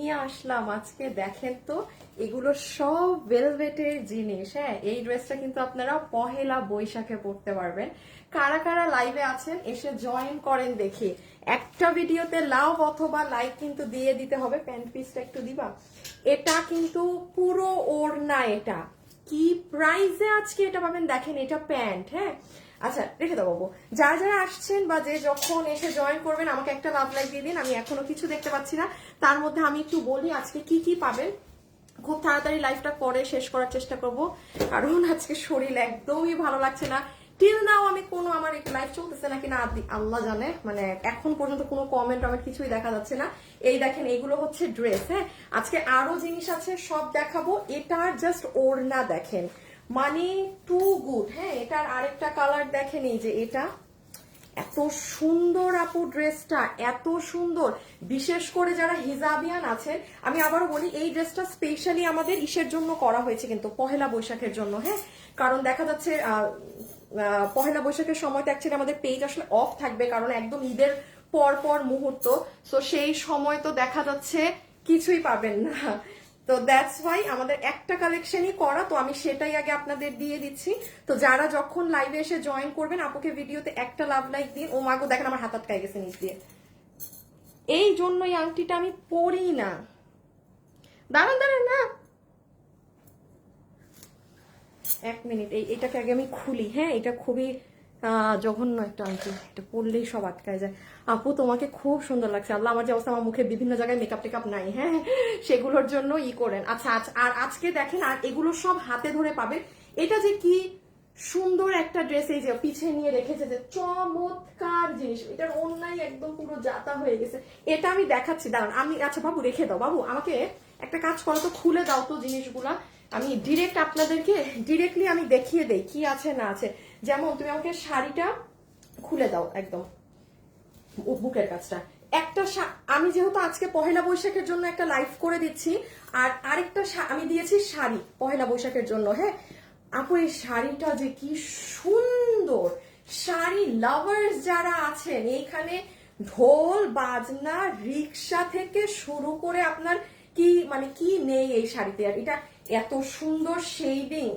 নিয়ে আসলাম আজকে, দেখেন তো এগুলো সব ভেলভেটের জিনিস। হ্যাঁ, এই ড্রেসটা কিন্তু আপনারা পহেলা বৈশাখে পরতে পারবেন। কারা কারা লাইভে আছেন এসে জয়েন করেন দেখি। একটা ভিডিওতে লাভ অথবা লাইক কিন্তু দিয়ে দিতে হবে। প্যান্ট পিসটা একটু দিবা। এটা কিন্তু পুরো ওড়না। এটা কি প্রাইসে আজকে এটা পাবেন দেখেন। এটা প্যান্ট। হ্যাঁ, আচ্ছা রেখে দাও বাবু। যারা যারা আসছেন বা যে যখন এসে জয়েন করবেন আমাকে একটা লাভ লাইক দিয়ে দিন। আমি এখনো কিছু দেখতে পাচ্ছি না, তার মধ্যে আমি একটু বলি আজকে কি কি পাবেন। খুব তাড়াতাড়ি লাইফটা করে শেষ করার চেষ্টা করব, কারণ আজকে শরীর একদমই ভালো লাগছে না। টিল নাও আমি কোনো আমার লাইফ চলতেছে নাকি না আল্লাহ জানে, মানে এখন পর্যন্ত কোনো কমেন্ট আমার কিছুই দেখা যাচ্ছে না। এই দেখেন এগুলো হচ্ছে ড্রেস। হ্যাঁ, আজকে আরো জিনিস আছে সব দেখাবো। এটার জাস্ট ওড়না দেখেন, মানে টু গুড। হ্যাঁ, এটার আরেকটা কালার দেখেন, এই যে এটা এত সুন্দর আপু ড্রেসটা, এত সুন্দর। বিশেষ করে যারা হিজাবিয়ান আছেন, আমি আবারও বলি এই ড্রেসটা স্পেশালি আমাদের ইসের জন্য করা হয়েছে, কিন্তু পহেলা বৈশাখের জন্য। হ্যাঁ, কারণ দেখা যাচ্ছে পহেলা বৈশাখের সময় তো অ্যাকচুয়ালি আমাদের পেজ আসলে অফ থাকবে, কারণ একদম ঈদের পর পর মুহূর্ত। তো সেই সময় তো দেখা যাচ্ছে কিছুই পাবেন না। তো দ্যাটস ওয়াই আমাদের একটা কালেকশনই করা, তো আমি সেটাই আগে আপনাদের দিয়ে দিচ্ছি। তো যারা যখন লাইভে এসে জয়েন করবেন আপুকে ভিডিওতে একটা লাভ লাইক দিন। ও মাগো দেখেন আমার হাত আটকায় গেছে নিচ দিয়ে। এই জন্যই আংটিটা আমি পরি না। দাঁড়ান দাঁড়ান না, এক মিনিট, এটাকে আগে আমি খুলি। হ্যাঁ, এটা খুবই জঘন্য একটা আংটি, এটা পরলেই সব আটকায় যায়। আপু তোমাকে খুব সুন্দর লাগছে। আল্লাহ, আমার যে অবস্থা, আমার মুখে বিভিন্ন জায়গায় মেকআপ টেকআপ নাই। হ্যাঁ, সেগুলোর জন্য করেন। আচ্ছা আচ্ছা, আর আজকে দেখেন, আর এগুলো সব হাতে ধরে পাবেন। এটা যে কি সুন্দর একটা ড্রেস, এই যে পিছিয়ে নিয়ে রেখেছে, যে চমৎকার জিনিস। এটার অন্যায় একদম পুরো জাতা হয়ে গেছে। এটা আমি দেখাচ্ছি, দাঁড়ান আমি। আচ্ছা বাবু রেখে দাও, বাবু আমাকে একটা কাজ করো তো, খুলে দাও তো জিনিসগুলা। আমি ডিরেক্ট আপনাদেরকে ডিরেক্টলি আমি দেখিয়ে দেই কি আছে না আছে। যেমন তুমি আমাকে শাড়িটা খুলে দাও একদম বুকের কাজটা। একটা আমি যেহেতু আজকে পহেলা বৈশাখের জন্য একটা লাইভ করে দিচ্ছি, আর আরেকটা আমি দিয়েছি শাড়ি পহেলা বৈশাখের জন্য। হ্যাঁ আপু, এই শাড়িটা যে কি সুন্দর। শাড়ি লাভার্স যারা আছেন এইখানে, ঢোল বাজনা রিক্সা থেকে শুরু করে আপনার কি মানে কি নেই এই শাড়িতে। আর এটা এত সুন্দর শেডিং।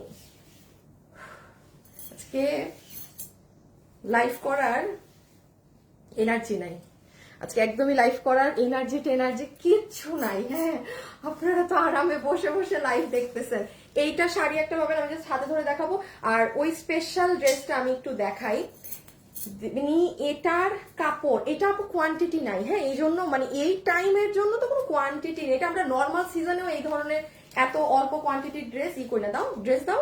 আজকে লাইভ করার এনার্জি নাই, আজকে একদমই লাইভ করার এনার্জি কিচ্ছু নাই। হ্যাঁ, আপনারা তো আরামে বসে বসে লাইভ দেখতেছেন। এইটা শাড়ি একটা পাবেন, আমি জাস্ট হাতে ধরে দেখাবো। আর ওই স্পেশাল ড্রেসটা আমি একটু দেখাই। এটার কাপড়, এটা কোয়ান্টিটি নাই। হ্যাঁ, এই জন্য মানে এই টাইমের জন্য তো কোনো কোয়ান্টিটি নেই। এটা আমরা নর্মাল সিজনেও এই ধরনের এত অল্প কোয়ান্টিটির ড্রেস করে না। দাও ড্রেস দাও,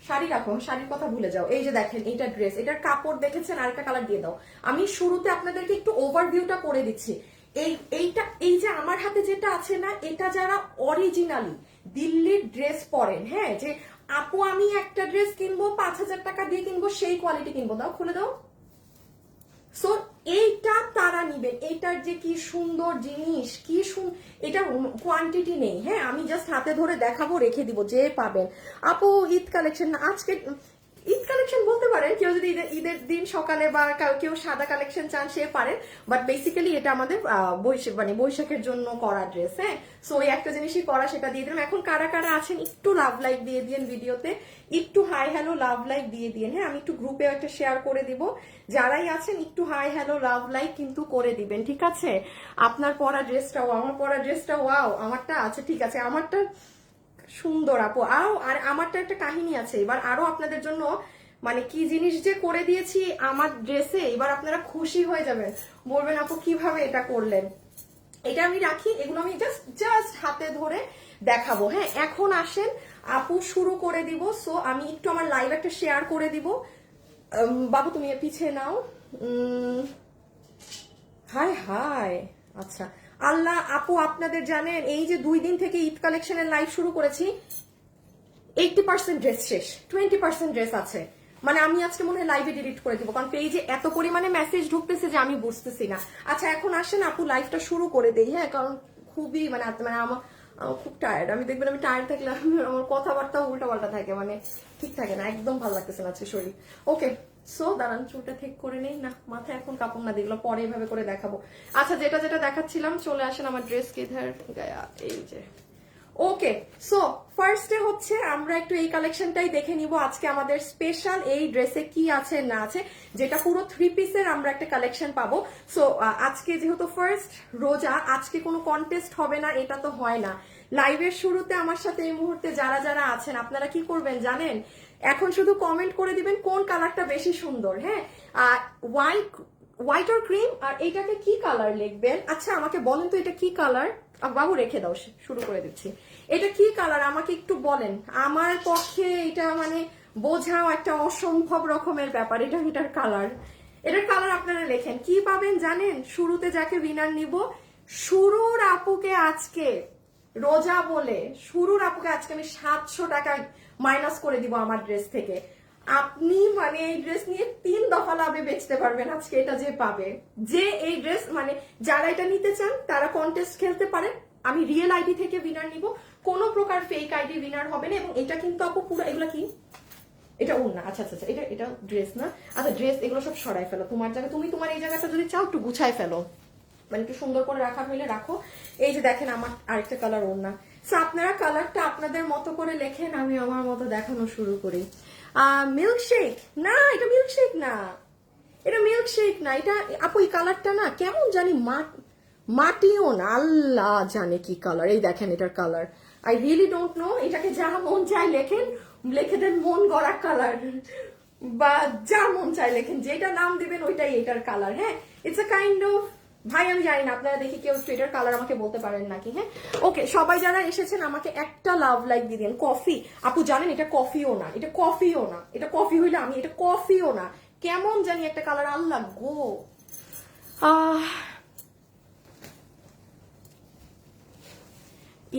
শাড়ি রাখো, শাড়ির কথা ভুলে যাও। এই যে দেখেন এইটা ড্রেস, এটার কাপড় দেখেছেন, আরেকটা কালার দিয়ে দাও। আমি শুরুতে আপনাদেরকে একটু ওভারভিউটা করে দিচ্ছি। এই যে আমার হাতে যেটা আছে না, এটা যারা অরিজিনালি দিল্লির ড্রেস পরেন, হ্যাঁ, যে আপু আমি একটা ড্রেস কিনবো 5,000 টাকা দিয়ে কিনবো, সেই কোয়ালিটি কিনবো। দাও খুলে দাও। সো এইটা তারা নিবেন। এটার যে কি সুন্দর জিনিস, কি এটার কোয়ান্টিটি নেই। হ্যাঁ, আমি জাস্ট হাতে ধরে দেখাবো, রেখে দিব, যে পাবেন। আপু ঈদ কালেকশন আজকে, ঈদ কালেকশন বলতে পারেন, কেউ যদি ঈদের দিন সকালে বা কেউ সাদা কালেকশন চান সে পারেন, বাট বেসিক্যালি এটা আমাদের মানে বৈশাখের জন্য করা ড্রেস। হ্যাঁ, সো ওই একটা জিনিসই করা, সেটা দিয়ে দিলাম। এখন কারা কারা আছেন একটু লাভ লাইক দিয়ে দিন ভিডিওতে, একটু হাই হ্যালো লাভ লাইক দিয়ে দিন। হ্যাঁ, আমি একটু গ্রুপে একটা শেয়ার করে দিব। যারাই আছেন একটু হাই হ্যালো লাভ লাইক কিন্তু করে দিবেন, ঠিক আছে? আপনার পরা ড্রেসটাও, আমার পরা ড্রেসটাও, ওয়াও আমারটা আছে, ঠিক আছে, আমারটা সুন্দর আপু। আর আমারটা একটা কাহিনী আছে এবার, আরো আপনাদের জন্য মানে কি জিনিস যে করে দিয়েছি আমার ড্রেসে, এবার আপনারা খুশি হয়ে যাবেন, বলবেন আপু কিভাবে এটা করলেন। এটা আমি রাখি, এগুলো আমি জাস্ট হাতে ধরে দেখাবো। হ্যাঁ, এখন আসেন আপু শুরু করে দিব। সো আমি একটু আমার লাইভ একটা শেয়ার করে দিব। বাবু তুমি পিছিয়ে নাও। হাই হাই, আচ্ছা আল্লাহ। আপু আপনাদের জানেন এই যে 2 দিন থেকে ঈদ কালেকশনের লাইভ শুরু করেছি, 80% ড্রেস শেষ, 20% ড্রেস আছে। মানে আমি আজকে মনে হয় লাইভে ডিলিট করে দিব, কারণ পেজে এত পরিমাণে মেসেজ ঢুকতেছে যে আমি বুঝতেছি না। আচ্ছা এখন আসেন আপু লাইভটা শুরু করে দেই। হ্যাঁ, কারণ খুবই মানে আমার খুব টায়ার্ড। আমি দেখবেন আমি টায়ার্ড থাকলে আমার কথাবার্তা উল্টা পাল্টা থাকে, মানে ঠিক থাকে না, একদম ভালো লাগতেছে না আজকে শরীর। ওকে, সো দাঁড়ান, চুলটা ঠিক করে নেই না, মাথায় এখন কাপড় না, দিগুলো পরে এভাবে করে দেখাবো। আচ্ছা, যেটা যেটা দেখাচ্ছিলাম, চলে আসেন আমার ড্রেস কিধার গায়া, এই যে। ওকে, সো ফার্স্টে হচ্ছে আমরা একটু এই কালেকশনটাই দেখে নিব আজকে আমাদের স্পেশাল এই ড্রেসে কি আছে না আছে, যেটা পুরো 3 পিসের আমরা একটা কালেকশন পাবো। সো আজকে যেহেতু ফার্স্ট রোজা, আজকে কোনো কন্টেস্ট হবে না, এটা তো হয় না। লাইভের শুরুতে আমার সাথে এই মুহূর্তে যারা যারা আছেন, আপনারা কি করবেন জানেন? এখন শুধু কমেন্ট করে দিবেন কোন কালারটা বেশি সুন্দর। হ্যাঁ, হোয়াইট আর ক্রিম, আর এইটাকে কি কালার লিখবেন? আচ্ছা আমাকে বলেন তো এটা কি কালার। বাবু রেখে দাও, শুরু করে দিচ্ছি। এটা কি কালার আমাকে একটু বলেন, আমার পক্ষে এটা মানে বোঝাও একটা অসম্ভব রকমের ব্যাপার। এটার কালার, এটার কালার আপনারা লেখেন। কি পাবেন জানেন? শুরুতে যাকে উইনার নিব, শুরুর আপুকে আজকে রোজা বলে, শুরুর আপুকে আজকে আমি 700 টাকা মাইনাস করে দিব আমার ড্রেস থেকে। আপনি মানে এই ড্রেস নিয়ে 3 দফা লাভে বেচতে পারবেন আজকে। এটা যে পাবে, যে এই ড্রেস মানে যারা এটা নিতে চান তারা কন্টেস্ট খেলতে পারেন। আমি রিয়েল আইডি থেকে উইনার নিব, কোনো প্রকার ফেক আইডি উইনার হবে না। এবং এটা কিন্তু আপু পুরো, এগুলো কি, এটা ওড়না? আচ্ছা আচ্ছা, এটা ড্রেস না? আচ্ছা ড্রেস, এগুলো সব সরাই ফেলো। তোমার জায়গা, তুমি তোমার এই জায়গাটা যদি চাও একটু গুছাই ফেলো, মানে একটু সুন্দর করে রাখার হইলে রাখো। এই যে দেখেন আমার আরেকটা কালার ওড়না। সো আপনারা কালারটা আপনাদের মতো করে লেখেন, আমি আমার মতো দেখানো শুরু করি। মিল্কশেক না, এটা মিল্কশেক না, এটা মিল্কশেক না, এটা আপু এই কালারটা না কেমন জানি মাটিও না, আল্লাহ জানে কি কালার। এই দেখেন এটার colour, I really don't know. এটাকে যা মন চায় লেখেন, লিখে দেন মন গড়া কালার, বা যা মন চায় লেখেন, যেটা নাম দিবেন ওইটাই এটার কালার। হ্যাঁ, ইটস আ কাইন্ড অফ, ভাই আমি জানি না, আপনারা দেখি কেউ এটার কালার আমাকে বলতে পারেন নাকি। হ্যাঁ, ওকে, সবাই যারা এসেছেন আমাকে একটা লাভ লাইক দিয়ে দিন। কফি আপু জানেন এটা কফিও না, এটা কফিও না, এটা কফি হইলে আমি, এটা কফিও না, কেমন জানি একটা কালার, আল্লাহ গো।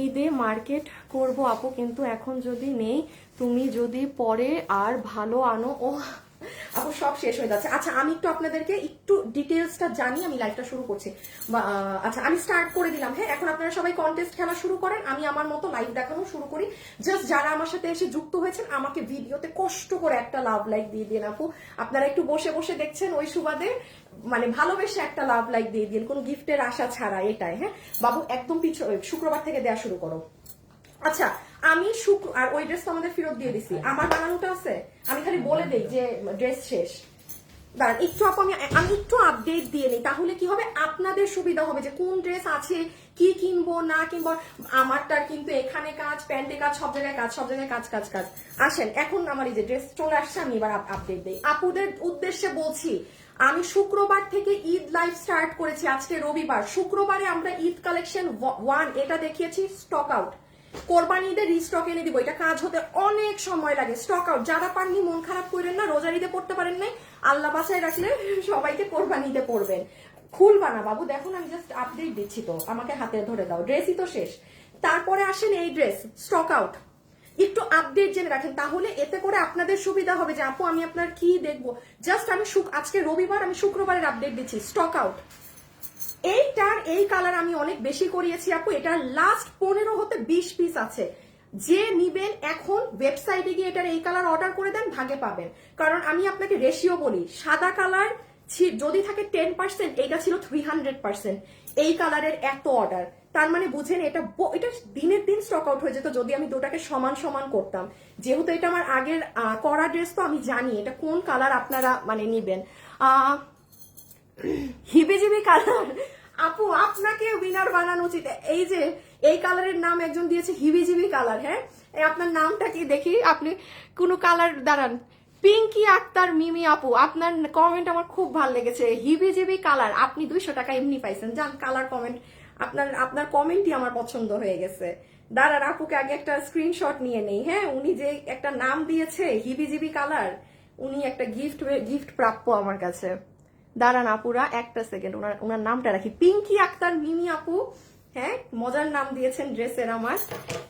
ঈদে মার্কেট করব আপু, কিন্তু এখন যদি নেই, তুমি যদি পরে আর ভালো আনো। ও আপু সব শেষ হয়ে যাচ্ছে। আচ্ছা আমি একটু আপনাদেরকে একটু ডিটেলসটা জানি, আমি লাইভটা শুরু করছি। আচ্ছা আমি স্টার্ট করে দিলাম। হ্যাঁ, এখন আপনারা সবাই কন্টেস্ট খেলা শুরু করেন, আমি আমার মতো লাইভ দেখানো শুরু করি। জাস্ট যারা আমার সাথে এসে যুক্ত হয়েছেন আমাকে ভিডিওতে কষ্ট করে একটা লাভ লাইক দিয়ে দিন আপু। আপনারা একটু বসে বসে দেখছেন, ওই সুবাদে মানে ভালোবেসে একটা লাভ লাইক দিয়ে দিন, কোনো গিফটের আশা ছাড়া, এটাই। হ্যাঁ বাবু একদম শুক্রবার থেকে দেয়া শুরু করো। আচ্ছা আমি আর ওই ড্রেস তো আমাদের ফেরত দিয়ে দিছি, আমার বানানোটা আছে, আমি খালি বলে দেই যে ড্রেস শেষ। দাঁড়ান একটু আপু, আমি একটু আপডেট দিয়ে নিই, তাহলে কি হবে আপনাদের সুবিধা হবে যে কোন ড্রেস আছে, কি কিনবো না কিনবো। আমারটার কিন্তু এখানে কাজ, প্যান্টে কাজ, সব জায়গায় কাজ, সব জায়গায় কাজ কাজ কাজ। আসেন এখন আমার এই যে ড্রেস চলে আসছে, আমি এবার আপডেট দিই। আপুদের উদ্দেশ্যে বলছি, আমি শুক্রবার থেকে ঈদ লাইভ স্টার্ট করেছি, আজকে রবিবার। শুক্রবারে আমরা ঈদ কালেকশন 1 এটা দেখিয়েছি, স্টক আউট। কোরবানি ঈদে রিস্টক এনে দিব, এটা কাজ হতে অনেক সময় লাগে। স্টক আউট, যারা পাননি মন খারাপ করেন না, রোজার ঈদে পড়তে পারেন নাই, আল্লাহ বাসায় রাখলে সবাইকে কোরবানি ঈদে পড়বেন। খুলবা না বাবু, দেখুন আমি জাস্ট আপডেট দিচ্ছি, তো আমাকে হাতে ধরে দাও, ড্রেসই তো শেষ। তারপরে আসেন এই ড্রেস স্টক আউট, একটু আপডেট জেনে রাখেন, তাহলে এতে করে আপনাদের সুবিধা হবে যে আপু আমি আপনার কি দেখবো। জাস্ট আমি আজকে রবিবার, আমি শুক্রবারের আপডেট দিচ্ছি, স্টক আউট। এইটার এই কালার আমি অনেক বেশি করিয়েছি আপু, এটার লাস্ট 15 হতে 20 পিস আছে। যে নিবেন এখন ওয়েবসাইটে গিয়ে এটার এই কালার অর্ডার করে দেন, ভাগে পাবেন। কারণ আমি আপনাকে রেশিও বলি, সাদা কালার যদি থাকে 10%, এইটা ছিল 300%। এই কালারের এত অর্ডার, তার মানে বুঝেন এটা দিনের দিন স্টক আউট হয়ে যেত যদি আমি দুটাকে সমান সমান করতাম। যেহেতু এটা আমার আগের করা ড্রেস, তো আমি জানি এটা কোন কালার আপনারা মানে নিবেন। হিবিজিবি কালার আপু, আপনাকে উইনার বানানো উচিত। এই যে এই কালারের নাম একজন দিয়েছে হিবিজিবি কালার। হ্যাঁ, আপনার নামটা কি দেখি, আপনি কোন কালার, দাঁড়ান, পিঙ্কি আক্তার মিমি আপু, আপনার কমেন্ট আমার খুব ভালো লেগেছে, হিবিজিবি কালার। আপনি 200 টাকা এমনি পাইছেন, যান কালার কমেন্ট, আপনার কমেন্টই আমার পছন্দ হয়ে গেছে। দাঁড়ান আপুকে আগে একটা স্ক্রিনশট নিয়ে নেই। হ্যাঁ, উনি যে একটা নাম দিয়েছে হিবিজিবি কালার, উনি একটা গিফট প্রাপ্য আমার কাছে। দাঁড়ান আপুরা একটা সেকেন্ড, ওনার নামটা রাখি, পিঙ্কি আক্তার মিমি আপু, হ্যাঁ, মজার নাম দিয়েছেন ড্রেসের আমার,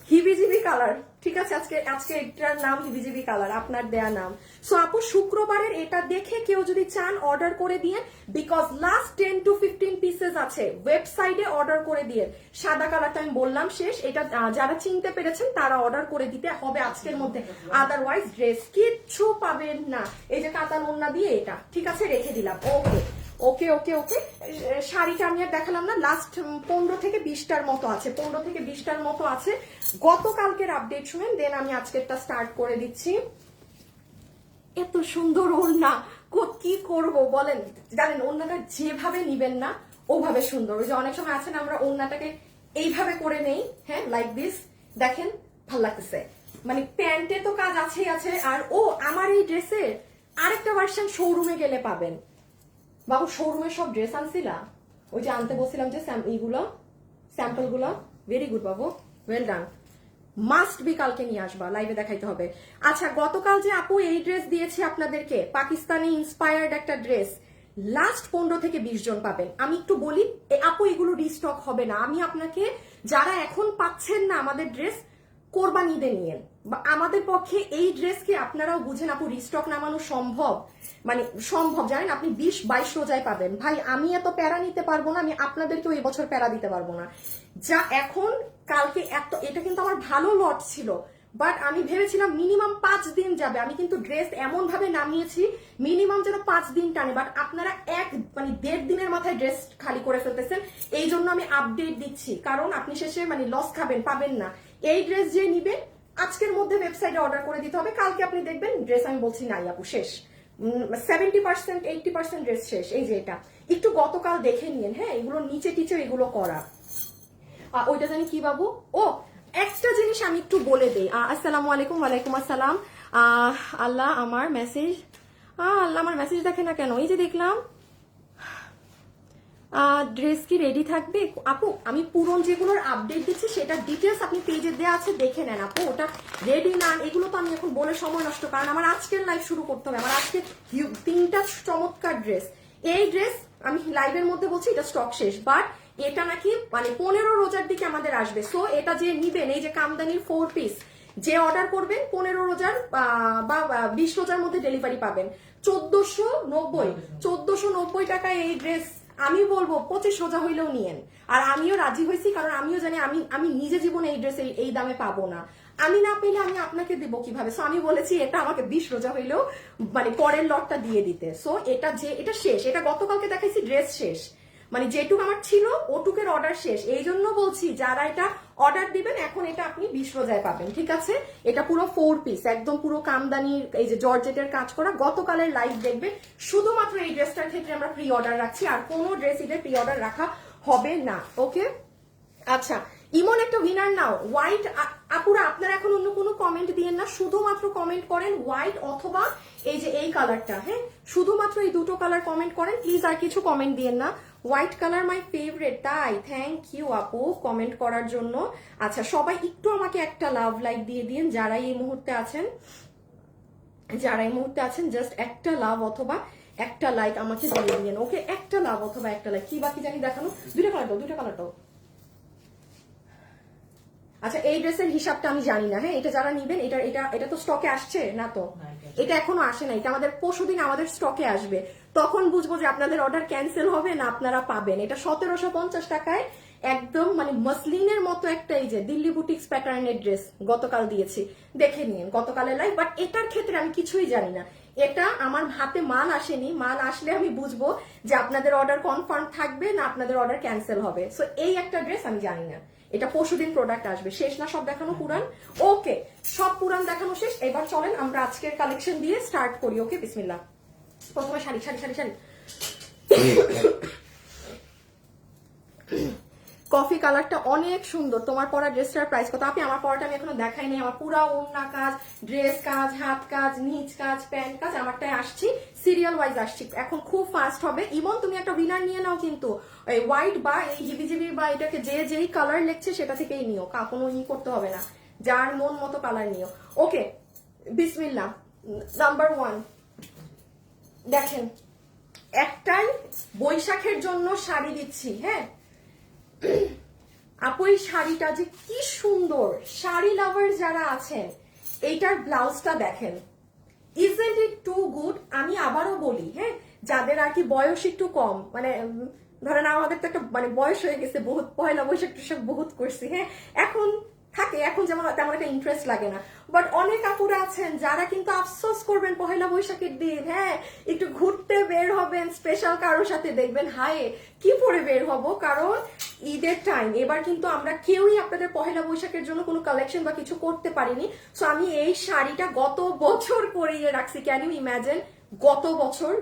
হিবিজিবি কালার। ঠিক আছে, আজকে এটার নাম হিবিজিবি কালার, আপনার দেয়া নাম। সো আপু শুক্রবারের এটা দেখে কেউ যদি চান অর্ডার করে দিয়ে, বিকজ লাস্ট 10 to 15 পিসেস আছে, ওয়েবসাইটে অর্ডার করে দিয়ে। সাদা কালারটা আমি বললাম শেষ, এটা যারা চিনতে পেরেছেন তারা অর্ডার করে দিতে হবে আজকের মধ্যে, আদারওয়াইজ ড্রেস কিচ্ছু পাবেন না। এই যে কাতান ওন্না দিয়ে এটা, ঠিক আছে, রেখে দিলাম। ওকে ওকে ওকে ওকে, শাড়িটা আমি আর দেখালাম না, লাস্ট 15 থেকে 20টার মতো আছে, 15 থেকে 20টার মতো আছে। গতকালকের আপডেট শুনেন, দেন আমি আজকেরটা স্টার্ট করে দিচ্ছি। এত সুন্দর ওড়না, কি করব বলেন? জানেন ওড়নাটা যেভাবে নিবেন না ওভাবে সুন্দর। ওই যে অনেক সময় আছে না, আমরা ওড়নাটাকে এইভাবে করে নেই, হ্যাঁ, লাইক দিস, দেখেন ভাল লাগতেছে। মানে প্যান্টে তো কাজ আছেই আছে, আর আমার এই ড্রেসের আরেকটা ভার্সন শোরুমে গেলে পাবেন। বাবু শোরুমে সব ড্রেস আনছিলা? ওই যে আনতে বলছিলাম যে এইগুলো স্যাম্পল গুলো, very good Babu, well done. Must be কালকে নিয়ে আসবা, লাইভে দেখাইতে হবে। আচ্ছা, গতকাল যে আপু এই ড্রেস দিয়েছি আপনাদেরকে, পাকিস্তানি ইন্সপায়ার্ড একটা ড্রেস, লাস্ট 15 থেকে 20 জন পাবেন। আমি একটু বলি আপু, এগুলো রিস্টক হবে না। আমি আপনাকে, যারা এখন পাচ্ছেন না আমাদের ড্রেস, কোরবানি ঈদে নিয়েন। আমাদের পক্ষে এই ড্রেসকে আপনারাও বুঝেন আপু, রিস্টক নামানো সম্ভব, মানে সম্ভব। জানেন আপনি 20-22 রোজায় পাবেন। ভাই আমি এত প্যারা নিতে পারবো না, আমি আপনাদেরকেও এই বছর প্যারা দিতে পারবো না। যা এখন কালকে এটা কিন্তু আমার ভালো লট ছিল, বাট আমি ভেবেছিলাম মিনিমাম 5 দিন যাবে। আমি কিন্তু ড্রেস এমন ভাবে নামিয়েছি মিনিমাম যেন 5 দিন টানে, বাট আপনারা 1.5 দিনের মাথায় ড্রেস খালি করে ফেলতেছেন। এই জন্য আমি আপডেট দিচ্ছি, কারণ আপনি শেষে মানে লস খাবেন, পাবেন না। এই ড্রেস যে নিবে আজকের মধ্যে ওয়েবসাইটে অর্ডার করে দিতে হবে, কালকে আপনি দেখবেন ড্রেস আমি বলছি নাই আপু, শেষ। 70% 80% ড্রেস শেষ। এই যে এটা একটু গতকাল দেখে নিন, হ্যাঁ, এগুলো নিচে টিচে এগুলো করা। ওইটা জানি কি বাবু, একটা জিনিস আমি একটু বলে দেই। আসসালামু আলাইকুম। ওয়ালাইকুম আসসালাম। আল্লাহ আমার মেসেজ, আল্লাহ আমার মেসেজ দেখে না কেন? এই যে দেখলাম, ড্রেস কি রেডি থাকবে আপু? আমি পুরো যেগুলোর আপডেট দিচ্ছি সেটার ডিটেলস আপনি পেজে দেওয়া আছে, দেখে নেন আপু। ওটা রেডি না এগুলো তো আমি এখন বলে সময় নষ্ট, কারণ আমার আজকের লাইভ শুরু করতে হবে। আমার আজকে 3টা চমৎকার ড্রেস, এই ড্রেস আমি লাইভের মধ্যে বলছি এটা স্টক শেষ, বাট এটা নাকি মানে 15 রোজার দিকে আমাদের আসবে। সো এটা যে নিবেন, এই যে কামদানির 4 পিস যে অর্ডার করবেন 15 রোজার বা 20 রোজার মধ্যে ডেলিভারি পাবেন। 1490 টাকায় এই ড্রেস আমি বলবো 25 রোজা হইলেও নিয়েন। আর আমিও রাজি হয়েছি, কারণ আমিও জানি আমি নিজে জীবনে এই ড্রেস এই দামে পাবো না। আমি না পেলে আমি আপনাকে দিব কিভাবে? সো আমি বলেছি এটা আমাকে 20 রোজা হইলেও মানে পরের লটটা দিয়ে দিতে। সো এটা শেষ, এটা গতকালকে দেখাইছি ড্রেস শেষ, মানে যেটুক আমার ছিল ওটুকের অর্ডার শেষ। এই জন্য বলছি যারা এটা অর্ডার দিবেন এখন এটা আপনি 20 রোজায় পাবেন, ঠিক আছে? এটা পুরো 4 পিস, একদম পুরো কামদানির এই যে জর্জেটের কাজ করা। গতকালের লাইভ দেখবেন, শুধুমাত্র এই ড্রেসটার ক্ষেত্রে আমরা প্রি অর্ডার রাখছি, আর কোনো ড্রেস এদের প্রি অর্ডার রাখা হবে না। ওকে, আচ্ছা, ইমন একটা উইনার নাও। হোয়াইট আপুরা আপনারা এখন অন্য কোনো কমেন্ট দিয়েন না, শুধুমাত্র কমেন্ট করেন হোয়াইট অথবা এই যে এই কালারটা, হ্যাঁ, শুধুমাত্র এই দুটো কালার কমেন্ট করেন প্লিজ, আর কিছু কমেন্ট দিয়েন না। হোয়াইট কালার মাই ফেভারিট, তাই থ্যাংক ইউ আপু কমেন্ট করার জন্য। আচ্ছা, সবাই একটু আমাকে একটা লাভ লাইক দিয়ে দিন যারাই এই মুহূর্তে আছেন, জাস্ট একটা লাভ অথবা একটা লাইক আমাকে দিয়ে দিন। ওকে, একটা লাভ অথবা একটা লাইক। কি বাকি জানি দেখানো, দুইটা কালারটাও। আচ্ছা, এই ড্রেসের হিসাবটা আমি জানি না, হ্যাঁ, এটা যারা নিবেন এটা তো স্টকে আসছে না, তো এটা এখনো আসে না, এটা আমাদের পরশুদিন আমাদের স্টকে আসবে, তখন বুঝবো যে আপনাদের অর্ডার ক্যান্সেল হবে না আপনারা পাবেন। এটা 1750 টাকায় একদম মানে মসলিনের মতো একটা এই যে দিল্লি বুটিক্স প্যাটার্নের ড্রেস গতকাল দিয়েছি, দেখে নিন গতকালের লাইভ। বাট এটার ক্ষেত্রে আমি কিছুই জানি না, এটা আমার হাতে মাল আসেনি, মাল আসলে আমি বুঝবো যে আপনাদের অর্ডার কনফার্ম থাকবে না আপনাদের অর্ডার ক্যান্সেল হবে। সো এই একটা ড্রেস আমি জানি না, এটা পরশুদিন প্রোডাক্ট আসবে। শেষ না সব দেখানো পুরান? ওকে, সব পুরান দেখানো শেষ। এবার চলেন আমরা আজকের কালেকশন দিয়ে স্টার্ট করি। ওকে, বিসমিল্লাহ। প্রথমে শাড়ি। কফি কালারটা অনেক সুন্দর। তোমার পরা ড্রেসটার প্রাইস কত? আপনি আমার পরাটা আমি এখনো দেখাইনি। আমার পুরা ওড়না কাজ, ড্রেস কাজ, হাত কাজ, নিচ কাজ, প্যান্ট কাজ, আমারটাই আসছি সিরিয়াল ওয়াইজ আসছি, এখন খুব ফাস্ট হবে। ইমন তুমি একটা উইনার নিয়ে নাও, কিন্তু এই হোয়াইট বা এই হিবিজিবি বা এটাকে যেই কালার লেগছে সেটা থেকেই নিও, কোনো করতে হবে না, যার মন মতো কালার নিও। ওকে, বিসমিল্লাহ। নাম্বার 1 দেখেন, একটাই বৈশাখের জন্য শাড়ি দিচ্ছি, হ্যাঁ, আপু এই শাড়িটা যে কি সুন্দর, শাড়ি লাভার যারা আছেন এইটার ব্লাউজটা দেখেন, ইজন্ট ইট টু গুড। আমি আবারও বলি, হ্যাঁ, যাদের আর কি বয়স একটু কম, মানে ধরেন আমাদের তো একটা মানে বয়স হয়ে গেছে, বহুত পয়লা বৈশাখ টৈশাখ বহুত করছি, হ্যাঁ, এখন থাকে, এখন যেমন তেমন একটা ইন্টারেস্ট লাগে না, বাট অনেক আপুরা আছেন যারা কিন্তু আফসোস করবেন পহেলা বৈশাখের দিন, হ্যাঁ, একটু ঘুরতে বের হবেন স্পেশাল কারোর সাথে, দেখবেন হায় কি পরে বের হব, কারণ ঈদের টাইম। এবার কিন্তু আমরা কেউই আপনাদের পহেলা বৈশাখের জন্য কোনো কালেকশন বা কিছু করতে পারিনি। সো আমি এই শাড়িটা গত বছর পরিয়ে রাখছি, ক্যান ইউ ইমাজিন,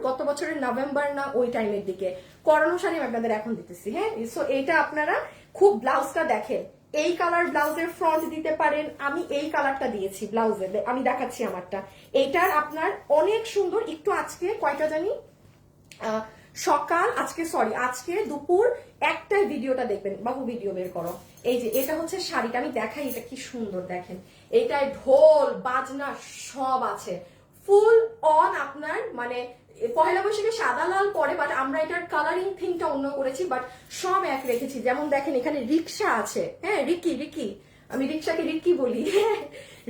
গত বছরের নভেম্বর না ওই টাইমের দিকে করানো শাড়ি আমি আপনাদের এখন দিতেছি, হ্যাঁ। সো এইটা আপনারা খুব, ব্লাউজটা দেখেন, এই কালার ব্লাউজের ফ্রন্ট দিতে পারেন, আমি এই কালারটা দিয়েছি ব্লাউজে, আমি দেখাচ্ছি আমারটা, এইটার আপনার অনেক সুন্দর। একটু আজকে কয়টা জানি সকাল, আজকে দুপুর একটাই ভিডিওটা দেখবেন, বাবু ভিডিও বের করো। এই যে এটা হচ্ছে শাড়িটা, আমি দেখাই এটা কি সুন্দর, দেখেন এটায় ঢোল বাজনা সব আছে, ফুল অন আপনার, মানে পয়লা বৈশাখে সাদা লাল পরে, বাট আমরা এটার কালারিং থিমটা অন্য করেছি, বাট সব এক রেখেছি। যেমন দেখেন এখানে রিক্সা আছে, হ্যাঁ, রিকি আমি রিক্সাকে রিক্কি বলি,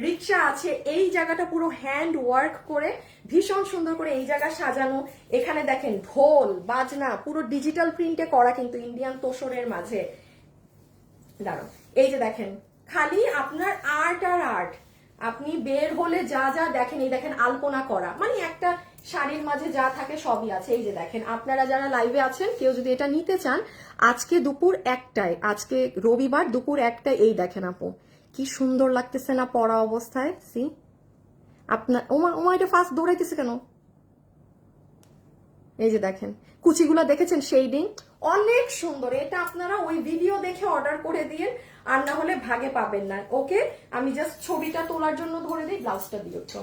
রিক্সা আছে, এই জায়গাটা পুরো হ্যান্ড ওয়ার্ক করে ভীষণ সুন্দর করে এই জায়গা সাজানো। এখানে দেখেন ঢোল বাজনা পুরো ডিজিটাল প্রিন্টে করা, কিন্তু ইন্ডিয়ান তোষরের মাঝে। দাঁড়ান, এই যে দেখেন খালি আপনার আর্ট আর আর্ট, আপনি বের হলে যা যা দেখেন, এই দেখেন আলপনা করা, মানে একটা শাড়ির মাঝে যা থাকে সবই আছে। এই যে দেখেন, আপনারা যারা লাইভে আছেন কেউ যদি এটা নিতে চান, আজকে দুপুর একটায়, আজকে রবিবার দুপুর একটায়, এই দেখেন আপু কি সুন্দর লাগতেছে না পরা অবস্থায়, সি আপনার, ওমা এটা ফার্স্ট দৌড়াইতেছে কেন, এই যে দেখেন কুচিগুলা দেখেছেন, শেডিং অনেক সুন্দর। এটা আপনারা ওই ভিডিও দেখে অর্ডার করে দিয়ে, আর না হলে ভাগে পাবেন না। ওকে, আমি জাস্ট ছবিটা তোলার জন্য ধরে দিই, ব্লাউজটা দিও তো।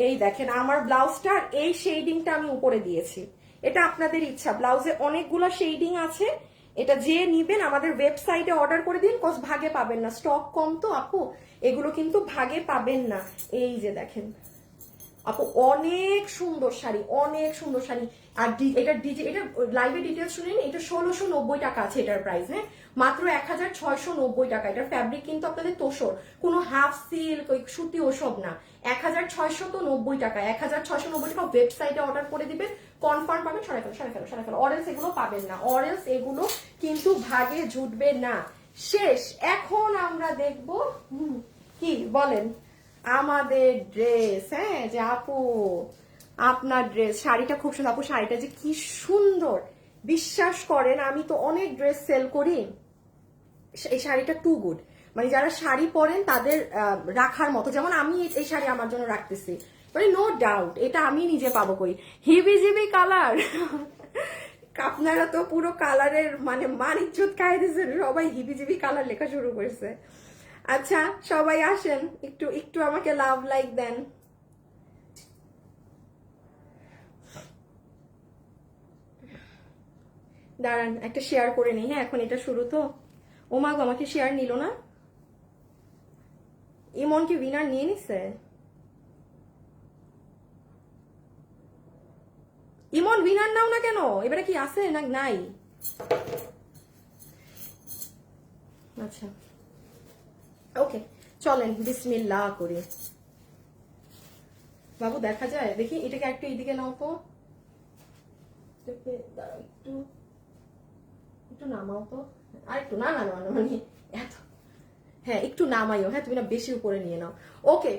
এই দেখেন আমার ব্লাউজটার এই শেডিংটা আমি উপরে দিয়েছি, এটা আপনাদের ইচ্ছা, ব্লাউজে অনেকগুলো শেডিং আছে, এটা যে নিবেন আমাদের ওয়েবসাইটে অর্ডার করে দিন, কজ ভাগে পাবেন না, স্টক কম তো আপু, এগুলো কিন্তু ভাগে পাবেন না। এই যে দেখেন আপু অনেক সুন্দর শাড়ি, অনেক সুন্দর শাড়ি। আর এটা লাইভে ডিটেলস শুনেন, এটা 1690 টাকা আছে এটার প্রাইস, হ্যাঁ, মাত্র 1690 টাকা। এটার ফ্যাব্রিক কিন্তু আপনাদের তোষর, কোনো হাফ সিল্ক সুতি ওসব না, 1690 টাকা, 1690 টাকা ওয়েবসাইটে অর্ডার করে দিবেন, কনফার্ম পাবেন। সাড়ে ফেলো, অরেলস এগুলো পাবেন না, অরেলস এগুলো কিন্তু ভাগে জুটবে না। শেষ, এখন আমরা দেখবো কি বলেন আমাদের ড্রেস, হ্যাঁ, যে আপু আপনার ড্রেস, শাড়িটা খুব সুন্দর আপু, শাড়িটা যে কি সুন্দর, বিশ্বাস করেন আমি তো অনেক ড্রেস সেল করি, এই শাড়িটা টু গুড, মানে যারা শাড়ি পরেন তাদের রাখার মতো, যেমন আমি এই শাড়ি আমার জন্য রাখতেছি, মানে নো ডাউট এটা আমি নিজে পাবো কই, হিবিজিবি কালার। আপনারা তো পুরো কালারের মানে মান ইজ্জত খাই দিয়েছেন, সবাই হিবিজিবি কালার লেখা শুরু করেছে। আচ্ছা সবাই আসেন, একটু একটু আমাকে লাভ লাইক দেন। দাঁড়ান একটা শেয়ার করে নিই, হ্যাঁ, এখন এটা শুরু তো। ও মা গো, আমাকে শেয়ার নিল না, ইমন কি উইনার নিয়ে নিছে? ইমন উইনার নাও না কেন, এবারে কি আছে না নাই? আচ্ছা ওকে, চলেন বিসমিল্লাহ করি। বাবু দেখা যায়, দেখি এটাকে একটু এইদিকে নাও তো, একটু একটু নামাও তো, আর একটু না না না মানে এত, হ্যাঁ একটু নামাইও, হ্যাঁ তুমি না বেশি উপরে নিয়ে নাও। ওকে,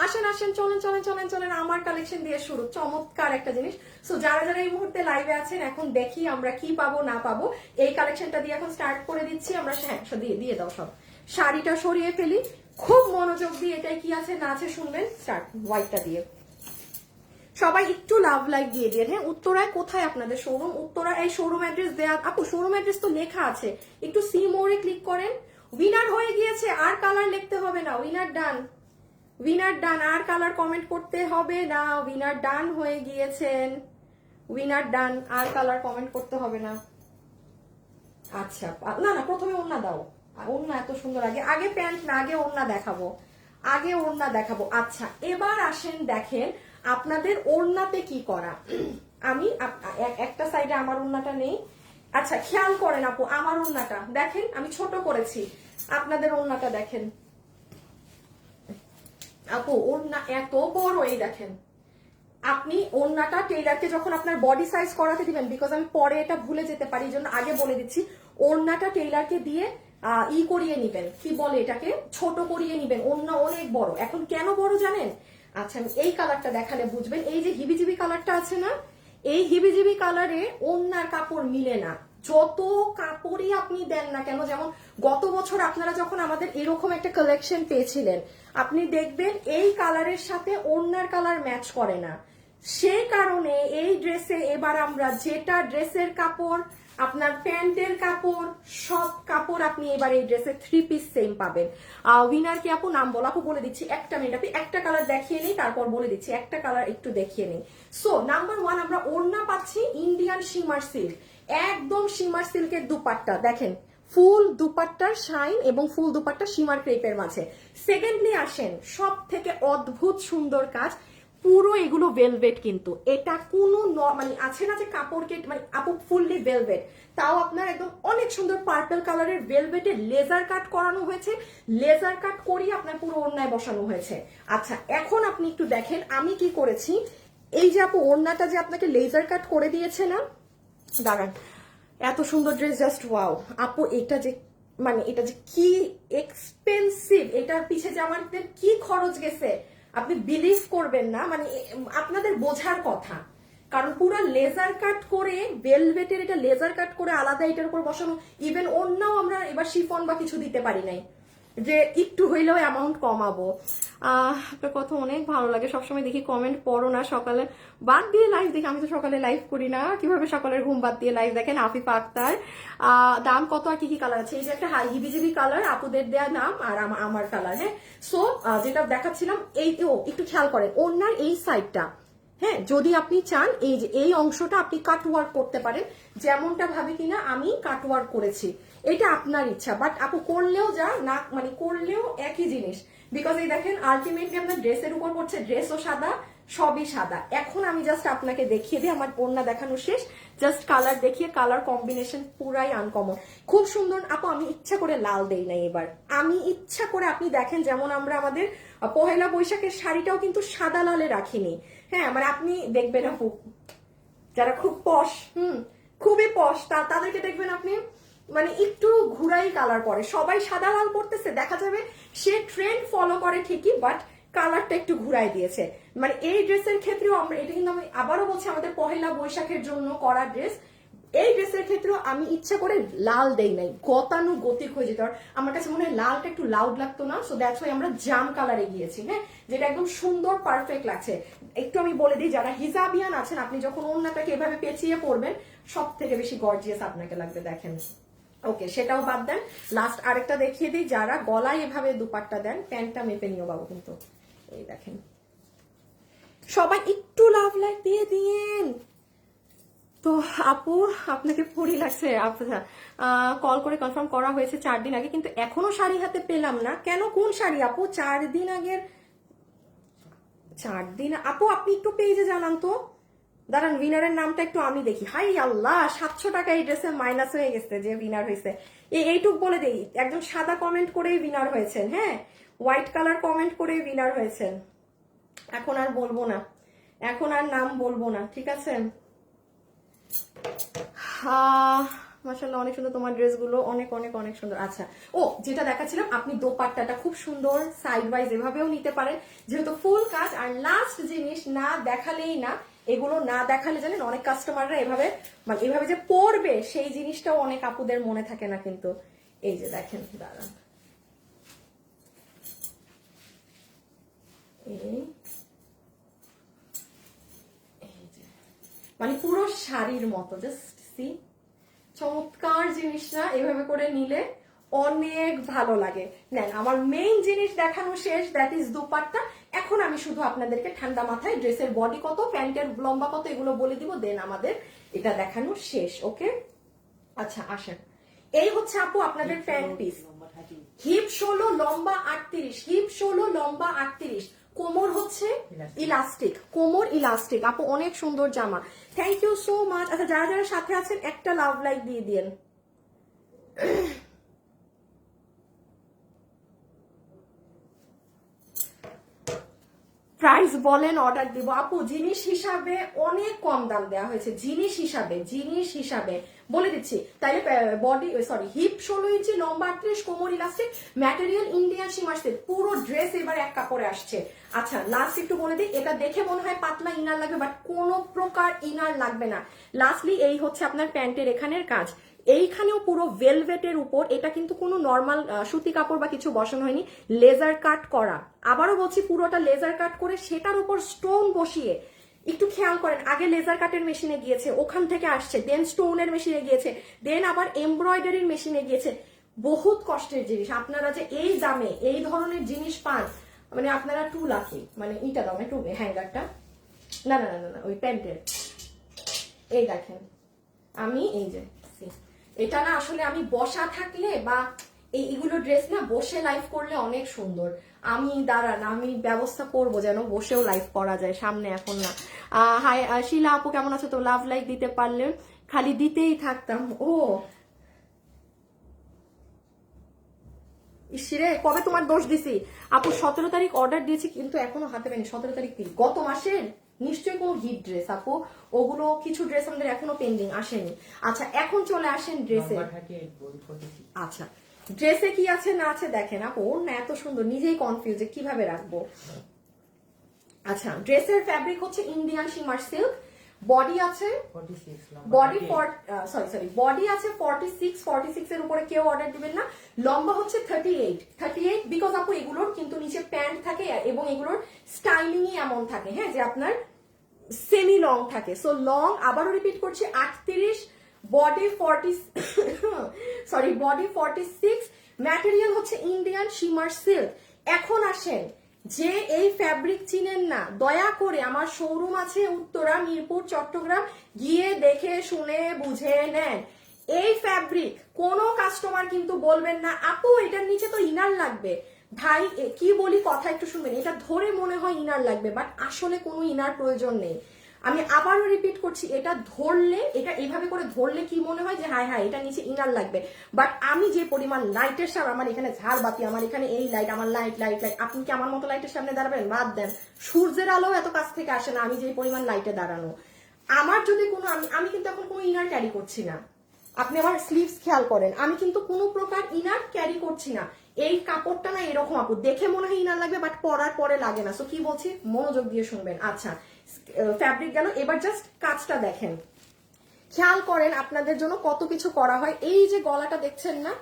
আসেন আসেন, চলেন চলেন চলেন চলেন, আমার কালেকশন দিয়ে শুরু, চমৎকার একটা জিনিস। সো যারা যারা এই মুহূর্তে লাইভে আছেন, এখন দেখি আমরা কি পাবো না পাবো, এই কালেকশনটা দিয়ে এখন স্টার্ট করে দিচ্ছি আমরা। হ্যাঁ দিয়ে দিয়ে দাও সব, শাড়িটা সরিয়ে ফেলি, খুব মনোযোগ দিয়ে এটাই কি আছে না আছে শুনবেন। স্টার্ট হোয়াইটটা দিয়ে, সবাই একটু লাভ লাইক দিয়ে দিয়ে, হ্যাঁ। উত্তরায় কোথায় আপনাদের শোরুম? উত্তরা এই শোরুম অ্যাড্রেস দেয়া, আপু শোরুম অ্যাড্রেস তো লেখা আছে, একটু সি মোরে ক্লিক করেন। উইনার হয়ে গিয়েছে, আর কালার লিখতে হবে না, উইনার ডান, উইনার ডান, আর কালার কমেন্ট করতে হবে না, উইনার ডান হয়ে গিয়েছেন, উইনার ডান, আর কালার কমেন্ট করতে হবে না। আচ্ছা না না, প্রথমে ওড়না দাও, ওড়না এত সুন্দর, আগে আগে প্যান্ট না, আগে ওড়না দেখাবো, আগে ওড়না দেখাবো। আচ্ছা এবার আসেন দেখেন আপনাদের ওড়নাতে কি করা। আমি একটা সাইডে আমার ওড়নাটা নেই, আচ্ছা খেয়াল করেন আপু, আমার ওড়নাটা দেখেন, আমি ছোট করেছি, আপনাদের ওড়নাটা দেখেন আপু, ওড়না এত বড়, এই দেখেন। আপনি ওড়নাটা টেইলারকে যখন আপনার বডি সাইজ করাতে দিবেন, বিকজ আমি পরে এটা ভুলে যেতে পারি, এই জন্য আগে বলে দিচ্ছি, ওড়নাটা টেইলারকে দিয়ে করিয়ে নিবেন, কি বলে এটাকে, ছোট করিয়ে নিবেন। ওড়না অনেক বড়। এখন কেন বড় জানেন? আচ্ছা আমি এই কালারটা দেখালে বুঝবেন। এই যে হিবিজিবি কালারটা আছে না, এই হিবিজিবি কালারে ওড়নার কাপড় মিলে না, যত কাপড়ই আপনি দেন না কেন। যেমন গত বছর আপনারা যখন আমাদের এরকম একটা কালেকশন পেয়েছিলেন, আপনি দেখবেন এই কালারের সাথে ওড়নার কালার ম্যাচ করে না। সেই কারণে এই ড্রেসে এবার আমরা যেটা ড্রেসের কাপড়, আপনার প্যান্টের কাপড়, সব কাপড় আপনি এবার এই ড্রেসে 3 পিস সেম পাবেন। উইনার কি আপু? নাম বলা, আপু বলে দিচ্ছি, একটা মিনিট, আপনি একটা কালার দেখিয়ে নিই, তারপর বলে দিচ্ছি, একটা কালার একটু দেখিয়ে নিই। সো নাম্বার 1 আমরা ওড়না পাচ্ছি ইন্ডিয়ান শিমার সিল্ক, একদম শিমার সিল্কের দুপাট্টা দেখেন, ফুল দুপাট্টার শাইন এবং ফুল দুপাট্টা শিমার ক্রেপের মাঝে। সেকেন্ডলি আসেন সব থেকে অদ্ভুত সুন্দর কাজ, পুরো এগুলো ভেলভেট, কিন্তু এটা কোনো মানে আছে না যে কাপড়কে মানে আপু ফুললি ভেলভেট, তাও আপনার একদম অনেক সুন্দর পার্পল কালারের ভেলভেটের লেজার কাট করানো হয়েছে, লেজার কাট করিয়ে আপনার পুরো ওড়নায় বসানো হয়েছে। আচ্ছা এখন আপনি একটু দেখেন আমি কি করেছি। এই যে আপু ওড়নাটা যে আপনাকে লেজার কাট করে দিয়েছে না, দাঁড়ান, এত সুন্দর ড্রেস, জাস্ট ওয়াও আপু। এটা যে মানে এটা যে কি এক্সপেন্সিভ, এটার পিছে যে আমাদের কি খরচ গেছে আপনি বিলিভ করবেন না, মানে আপনাদের বোঝার কথা। কারণ পুরো লেজার কাট করে ভেলভেটের, এটা লেজার কাট করে আলাদা এটার উপর বসানো, ইভেন অন্যও আমরা এবার শিফন বা কিছু দিতে পারি নাই যে একটু হইলেও অ্যামাউন্ট কমাবো। আপনার কথা অনেক ভালো লাগে, সবসময় দেখি কমেন্ট পড়ো না, সকালে বাদ দিয়ে লাইভ দেখি, আমি তো সকালে লাইভ করি না, কিভাবে সকালের ঘুম বাদ দিয়ে লাইভ দেখেন। আফিফা আক্তার, দাম কত আর কি কি কালার আছে? এই যে একটা হাই হিবিজিবি কালার, আপুদের দেয়া নাম, আর আমার কালার। হ্যাঁ, সো যেটা দেখাচ্ছিলাম, এই একটু খেয়াল করেন ওনার এই সাইডটা, হ্যাঁ যদি আপনি চান এই যে এই অংশটা আপনি কাট ওয়ার্ক করতে পারেন, যেমনটা ভাবে কিনা আমি কাট ওয়ার্ক করেছি, এটা আপনার ইচ্ছা। বাট আপু করলেও যা না, মানে করলেও একই জিনিস, বিকজ এই দেখেন আলটিমেটলি আপনার ড্রেসের উপর পড়ছে, ড্রেসও সাদা, সবই সাদা। এখন আমি জাস্ট আপনাকে দেখিয়ে দিই, আমার ওড়না দেখানো শেষ, জাস্ট কালার দেখিয়ে, কালার কম্বিনেশন পুরাই আনকমন, খুব সুন্দর। আপু আমি ইচ্ছা করে লাল দেই নাই এবার, আমি ইচ্ছা করে, আপনি দেখেন যেমন আমরা আমাদের পহেলা বৈশাখের শাড়িটাও কিন্তু সাদা লালে রাখিনি। হ্যাঁ মানে আপনি দেখবেন আপু যারা খুব পশ, খুবই পশ, তাদেরকে দেখবেন আপনি মানে একটু ঘুরাই কালার পরে, সবাই সাদা লাল পড়তেছে, দেখা যাবে সে ট্রেন্ড ফলো করে ঠিকই, বাট কালারটা একটু ঘুরাই দিয়েছে। মানে এই ড্রেসের ক্ষেত্রেও আমরা, এটা কিন্তু আমি আবারও বলছি আমাদের পহেলা বৈশাখের জন্য করা ড্রেস, এই ড্রেসের ক্ষেত্রেও আমি ইচ্ছা করে লাল দেই নাই, গতানুগতিক হয়ে যেত। আমার কাছে মনে হয় লালটা একটু লাউড লাগতো না, সো দ্যাটস ওয়াই আমরা জাম কালারে গিয়েছি, হ্যাঁ যেটা একদম সুন্দর পারফেক্ট লাগছে। একটু আমি বলে দিই, যারা হিজাবিয়ান আছেন, আপনি যখন ওড়নাটাকে এভাবে পেঁচিয়ে পরবেন সব থেকে বেশি গর্জিয়াস আপনাকে লাগবে, দেখেন। ওকে সেটাও বাদ দেন, লাস্ট আরেকটা দেখিয়ে দিই, যারা গলায় এভাবে দুপাট্টা দেন, প্যান্টটা মেপে নিও বাবু কিন্তু, এই দেখেন সবাই একটু লাভ লাইক দিয়ে দিন তো। আপু আপনাকে পরি লাগছে, আচ্ছা কল করে কনফার্ম করা হয়েছে 4 দিন আগে, কিন্তু এখনো শাড়ি হাতে পেলাম না, কেন? কোন শাড়ি আপু? 4 দিন আগের, 4 দিন আপু আপনি একটু পেজে জানান তো, দাঁড়ান উইনারের নামটা একটু আমি দেখি। হাই আল্লাহ, 700 টাকা এই ড্রেসে মাইনাস হয়ে গেছে, যে উইনার হয়েছে এইটুক বলে দেই, একজন সাদা কমেন্ট করে উইনার হয়েছেন, হ্যাঁ হোয়াইট কালার কমেন্ট করে উইনার হয়েছেন। এখন আর বলবো না, এখন আর নাম বলবো না, ঠিক আছে? মাশাআল্লাহ অনেক সুন্দর তোমার ড্রেসগুলো, অনেক অনেক অনেক সুন্দর। আচ্ছা ও যেটা দেখাচ্ছিলাম, আপনি দোপাট্টাটা খুব সুন্দর সাইড ওয়াইজ এভাবেও নিতে পারেন, যেহেতু ফুল কাজ। আর লাস্ট জিনিস না দেখালেই না, এগুলো না দেখালে জানেন অনেক কাস্টমাররা এভাবে মানে এভাবে যে পরবে সেই জিনিসটাও অনেক আপুদের মনে থাকে না কিন্তু। এই যে দেখেন, দাঁড়ান, মানে পুরো শাড়ির মতো, জাস্ট সি, চমৎকার জিনিস না? এভাবে করে নিলে অনেক ভালো লাগে। নেন, আমার মেইন জিনিস দেখানো শেষ, দ্যাট ইজ দুপাট্টা। এখন আমি শুধু আপনাদেরকে ঠান্ডা মাথায় ড্রেসের বডি কত, প্যান্টের লম্বা কত এগুলো বলে দিব, দেন আমাদের এটা দেখানো শেষ। ওকে আচ্ছা আসেন, এই হচ্ছে আপু আপনাদের প্যান্ট পিস, হিপ 16 লম্বা 38, হিপ 16 লম্বা 38, কোমর হচ্ছে ইলাস্টিক, কোমর ইলাস্টিক। আপু অনেক সুন্দর জামা, থ্যাংক ইউ সো মাচ। আচ্ছা যারা যারা সাথে আছেন একটা লাভ লাইক দিয়ে দিন। প্রাইস বলেন, অর্ডার দিব। আপু জিনিস হিসাবে অনেক কম দাম দেওয়া হয়েছে, জিনিস হিসাবে বলে দিচ্ছি। তাইলে বডি সরি হিপ 16 ইঞ্চি, লম্বা 38, কোমর elastic, material Indian shimmer silk, পুরো ড্রেস এবার এক কাপড়ে আসছে। আচ্ছা লাস্ট একটু বলে দিই, এটা দেখে মনে হয় পাতলা ইনার লাগবে, বাট কোনো প্রকার ইনার লাগবে না। লাস্টলি এই হচ্ছে আপনার প্যান্টের এখানের কাজ, এইখানেও পুরো ভেলভেটের উপর, এটা কিন্তু কোনো নর্মাল সুতি কাপড় বা কিছু বসানো হয়নি, লেজার কাট করা। আবারও বলছি পুরোটা লেজার কাট করে সেটার উপর স্টোন বসিয়ে, একটু খেয়াল করেন, আগে লেজার কাটের মেশিনে গিয়েছে, ওখান থেকে আসছে, দেন স্টোনের মেশিনে গিয়েছে, দেন আবার এমব্রয়ডারির মেশিনে গিয়েছে। বহুত কষ্টের জিনিস। আপনারা যে এই দামে এই ধরনের জিনিস পান, মানে আপনারা টু লাকি। মানে এইটা দাম একটু হ্যাঙ্গারটা, না না না না ওই প্যান্টের, এই দেখেন আমি এই যে এটা না আসলে আমি বসা থাকলে বা এইগুলো ড্রেস না বসে লাইভ করলে অনেক সুন্দর। আমি দাঁড়ান, আমি ব্যবস্থা করবো যেন বসেও লাইভ করা যায়, সামনে এখন না। হাই শিলা আপু কেমন আছো? তো লাভ লাইক দিতে পারলে খালি দিতেই থাকতাম। ও ইসিরে, কবে তোমার দোষ দিছি আপু? 17 তারিখ অর্ডার দিয়েছি কিন্তু এখনো হাতে পাইনি। 17 তারিখ কি গত মাসের? নিশ্চয়ই কোনো হিট ড্রেস আপু, ওগুলো কিছু ড্রেস আমাদের এখনো পেন্ডিং আসেনি। আচ্ছা এখন চলে আসেন ড্রেসে। আচ্ছা ড্রেসে কি আছে না আছে দেখেন আপু, ওর না এত সুন্দর, নিজেই কনফিউজ কিভাবে রাখবো। আচ্ছা ড্রেসের ফ্যাব্রিক হচ্ছে ইন্ডিয়ান শিমার সিল্ক, বডি আছে বডি বডি আছে 46 এর উপরে কেউ অর্ডার দিবেন না। লম্বা হচ্ছে 38 বিকজ আপু এগুলোর কিন্তু নিচে প্যান্ট থাকে এবং এগুলোর স্টাইলিংই এমন থাকে, হ্যাঁ, যে আপনার সেমি লং থাকে। সো লং, আবারও রিপিট করছি 38, বডি 40 বডি 46, ম্যাটেরিয়াল হচ্ছে ইন্ডিয়ান শিমার সিল্ক। এখন আসেন, যে এই ফ্যাব্রিক চিনেন না দয়া করে আমার শোরুম আছে উত্তরা, মিরপুর, চট্টগ্রাম, গিয়ে দেখে শুনে বুঝে নেন। এই ফ্যাব্রিক কোনো কাস্টমার কিন্তু বলবেন না আপু এটার নিচে তো ইনার লাগবে। ভাই কি বলি কথা একটু শুনবেন, এটা ধরে মনে হয় ইনার লাগবে, বাট আসলে কোনো ইনার প্রয়োজন নেই। আমি আবারও রিপিট করছি, এটা ধরলে, এটা এইভাবে করে ধরলে কি মনে হয় যে হ্যাঁ হ্যাঁ এটা নিচে ইনার লাগবে, বাট আমি যে পরিমাণ লাইটের সামনে, আমার এখানে ঝাড়বাতি, আমার এখানে এই লাইট, আমার লাইট, আপনি কি আমার মতো লাইটের সামনে দাঁড়াবেন? বাদ দেন, সূর্যের আলো এত কাছ থেকে আসে না আমি যে পরিমাণ লাইটে দাঁড়ানো। আমার যদি কোনো, আমি কিন্তু এখন কোনো ইনার ক্যারি করছি না। আপনি আমার স্লিভস খেয়াল করেন, আমি কিন্তু কোনো প্রকার ইনার ক্যারি করছি না। এই কাপড়টা না এরকম আপু, দেখে মনে হয় ইনার লাগবে, বাট পরার পরে লাগে না। সো কি বলছি মনোযোগ দিয়ে শুনবেন। আচ্ছা ফ্যাব্রিক গেল, এবার জাস্ট কাজটা দেখেন, খেয়াল করেন আপনাদের জন্য কত কিছু করা হয়। এই যে গলাটা দেখছেন না,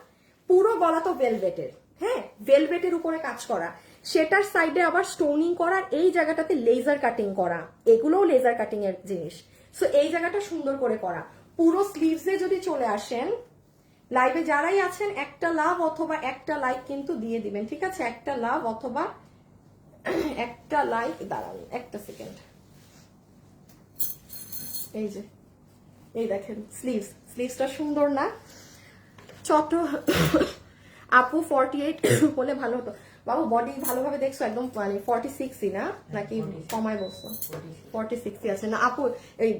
পুরো গলা তো ভেলভেটের, হ্যাঁ ভেলভেটের উপরে কাজ করা, সেটার সাইডে আবার স্টোনিং করা, এই জায়গাটাতে লেজার কাটিং করা, এগুলোও লেজার কাটিং এর জিনিস। সো এই জায়গাটা সুন্দর করে করা। পুরো স্লিভসে যদি চলে আসেন, লাইভে যারাই আছেন একটা লাভ অথবা একটা লাইক কিন্তু দিয়ে দিবেন, ঠিক আছে? একটা লাভ অথবা একটা লাইক, দাঁড়ান একটা সেকেন্ড। এই যে এই দেখেন স্লিভসটা সুন্দর না? আপু 48 বলে ভালো হতো। বাবু বডি ভালোভাবে দেখছো একদম, মানে 46ই না নাকি কমায় বলছো? 46ই আছে না আপু? এই